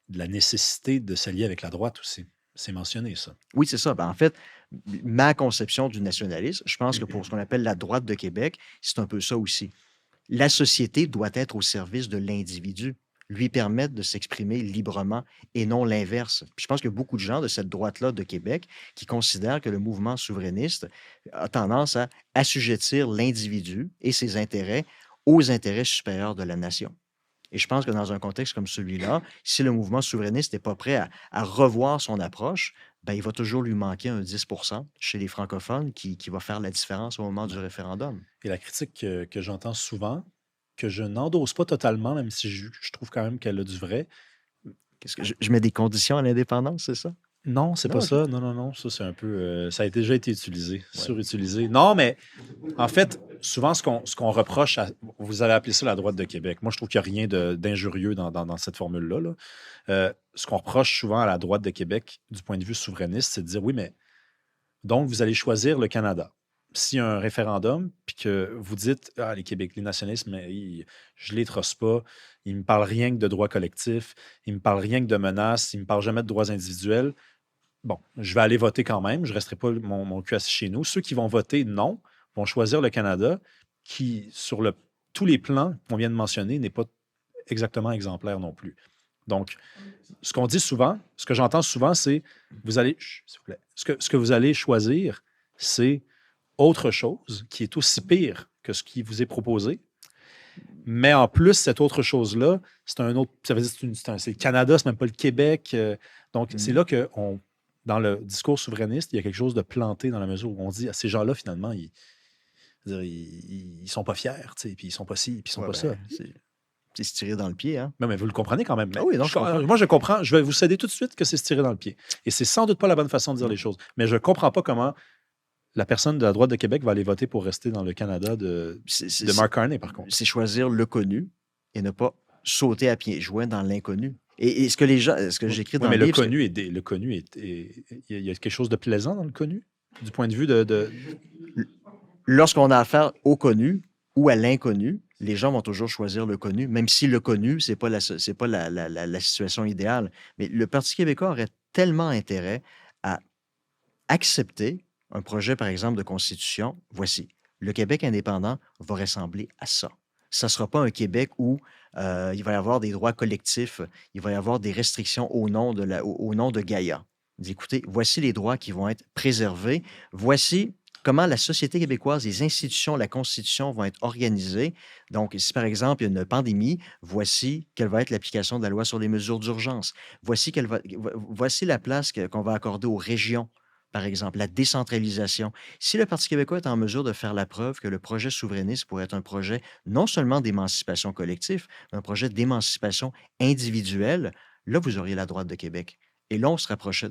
la nécessité de s'allier avec la droite aussi. C'est mentionné, ça. Oui, c'est ça. Ben, en fait, ma conception du nationalisme, je pense que pour ce qu'on appelle la droite de Québec, c'est un peu ça aussi. La société doit être au service de l'individu, lui permettre de s'exprimer librement et non l'inverse. Puis je pense qu'il y a beaucoup de gens de cette droite-là de Québec qui considèrent que le mouvement souverainiste a tendance à assujettir l'individu et ses intérêts aux intérêts supérieurs de la nation. Et je pense que dans un contexte comme celui-là, si le mouvement souverainiste n'est pas prêt à revoir son approche, ben, il va toujours lui manquer un 10 chez les francophones qui va faire la différence au moment du référendum. Et la critique que j'entends souvent, que je n'endosse pas totalement, même si je trouve quand même qu'elle a du vrai. Qu'est-ce que je mets des conditions à l'indépendance, c'est ça? Non, c'est Non, pas OK. ça. Non, non, non. Ça, c'est un peu. Ça a déjà été utilisé, Ouais. surutilisé. Non, mais en fait, souvent, ce qu'on reproche vous avez appelé ça la droite de Québec. Moi, je trouve qu'il n'y a rien d'injurieux dans cette formule-là, là. Ce qu'on reproche souvent à la droite de Québec, du point de vue souverainiste, c'est de dire oui, mais donc, vous allez choisir le Canada. S'il y a un référendum, puis que vous dites, ah, les Québec, les nationalistes, mais je les trosse pas, ils me parlent rien que de droits collectifs, ils me parlent rien que de menaces, ils me parlent jamais de droits individuels. Bon, je vais aller voter quand même, je ne resterai pas mon cul assis chez nous. Ceux qui vont voter non vont choisir le Canada, qui, sur tous les plans qu'on vient de mentionner, n'est pas exactement exemplaire non plus. Donc, ce qu'on dit souvent, ce que j'entends souvent, c'est vous allez, s'il vous plaît, ce que vous allez choisir, c'est autre chose qui est aussi pire que ce qui vous est proposé. Mais en plus, cette autre chose-là, c'est un autre. Ça veut dire que c'est le Canada, c'est même pas le Québec. Donc, c'est là que dans le discours souverainiste, il y a quelque chose de planté dans la mesure où on dit à ces gens-là, finalement, ils sont pas fiers, tu sais, puis ils sont pas ci, puis ils sont Ouais, pas ça. ben, c'est se tirer dans le pied, hein? Non, mais vous le comprenez quand même. Ah oui, non, je comprends. Moi, je comprends. Je vais vous céder tout de suite que c'est se tirer dans le pied. Et c'est sans doute pas la bonne façon de dire Non. les choses. Mais je comprends pas comment la personne de la droite de Québec va aller voter pour rester dans le Canada de Mark Carney, par contre. C'est choisir le connu et ne pas sauter à pieds joints dans l'inconnu. Et ce que les gens, ce que j'écris dans mais le le livre, connu, il y a quelque chose de plaisant dans le connu, du point de vue lorsqu'on a affaire au connu ou à l'inconnu, les gens vont toujours choisir le connu, même si le connu, c'est pas la situation idéale. Mais le Parti québécois aurait tellement intérêt à accepter un projet, par exemple, de constitution. Voici, le Québec indépendant va ressembler à ça. Ça ne sera pas un Québec où il va y avoir des droits collectifs, il va y avoir des restrictions au nom de Gaïa. Écoutez, voici les droits qui vont être préservés. Voici comment la société québécoise, les institutions, la Constitution vont être organisées. Donc, si par exemple il y a une pandémie, voici quelle va être l'application de la loi sur les mesures d'urgence. Voici la place qu'on va accorder aux régions, par exemple, la décentralisation. Si le Parti québécois est en mesure de faire la preuve que le projet souverainiste pourrait être un projet non seulement d'émancipation collective, mais un projet d'émancipation individuelle, là, vous auriez la droite de Québec. Et là, on se rapprocherait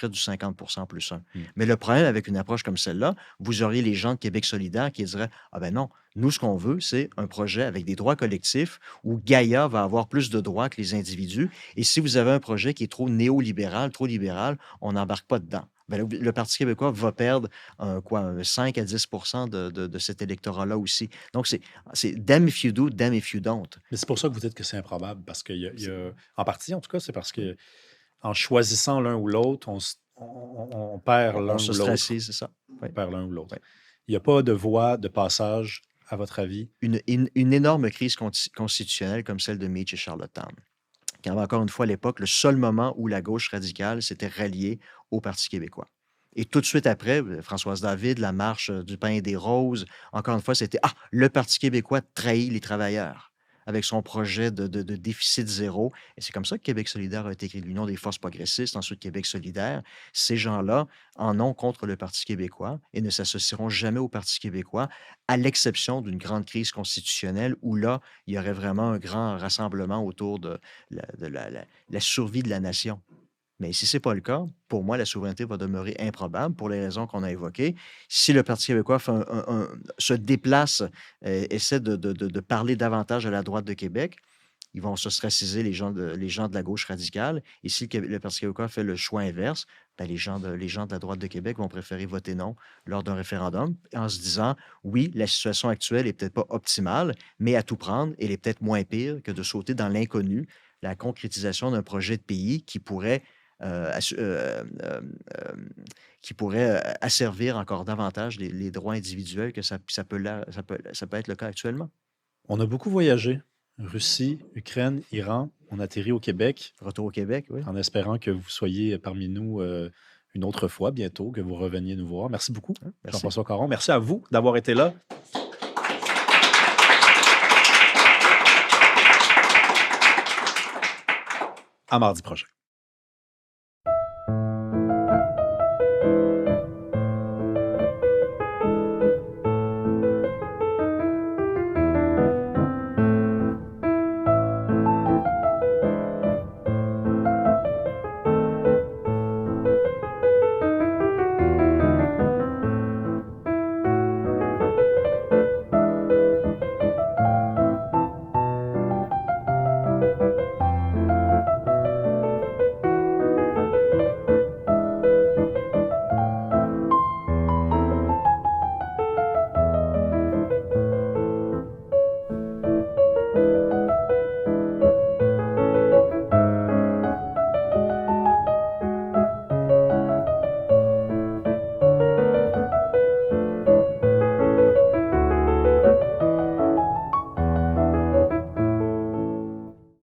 du 50 plus 1. Mais le problème avec une approche comme celle-là, vous auriez les gens de Québec solidaire qui diraient « Ah ben non, nous, ce qu'on veut, c'est un projet avec des droits collectifs où Gaïa va avoir plus de droits que les individus. Et si vous avez un projet qui est trop néolibéral, trop libéral, on n'embarque pas dedans. » Ben, le Parti québécois va perdre un 5 à 10 de cet électorat-là aussi. Donc, c'est damn if you do, damn if you don't. Mais c'est pour ça que vous dites que c'est improbable, parce qu'il y a, en partie, en tout cas, c'est parce que en choisissant l'un ou l'autre, on perd l'un ou l'autre. C'est ça. On perd l'un ou l'autre. Il n'y a pas de voie de passage, à votre avis? Une énorme crise constitutionnelle comme celle de Meach et Charlottetown. Qui avait encore une fois à l'époque le seul moment où la gauche radicale s'était ralliée au Parti québécois. Et tout de suite après, Françoise David, la marche du pain et des roses, encore une fois, c'était « Ah, le Parti québécois trahit les travailleurs » avec son projet de déficit zéro. Et c'est comme ça que Québec solidaire a été créé, l'Union des forces progressistes, ensuite Québec solidaire. Ces gens-là en ont contre le Parti québécois et ne s'associeront jamais au Parti québécois, à l'exception d'une grande crise constitutionnelle où là, il y aurait vraiment un grand rassemblement autour de la survie de la nation. Mais si ce n'est pas le cas, pour moi, la souveraineté va demeurer improbable pour les raisons qu'on a évoquées. Si le Parti québécois se déplace, essaie de parler davantage à la droite de Québec, ils vont s'ostraciser les gens de la gauche radicale. Et si le Parti québécois fait le choix inverse, ben, les gens de la droite de Québec vont préférer voter non lors d'un référendum en se disant, oui, la situation actuelle est peut-être pas optimale, mais à tout prendre, elle est peut-être moins pire que de sauter dans l'inconnu, la concrétisation d'un projet de pays euh, assu- euh, euh, euh, qui pourrait asservir encore davantage les droits individuels que ça peut être le cas actuellement. On a beaucoup voyagé. Russie, Ukraine, Iran. On atterrit au Québec Retour au Québec, oui. en espérant que vous soyez parmi nous une autre fois bientôt, que vous reveniez nous voir. Merci beaucoup, Merci. Jean-François Caron. Merci à vous d'avoir été là. À mardi prochain.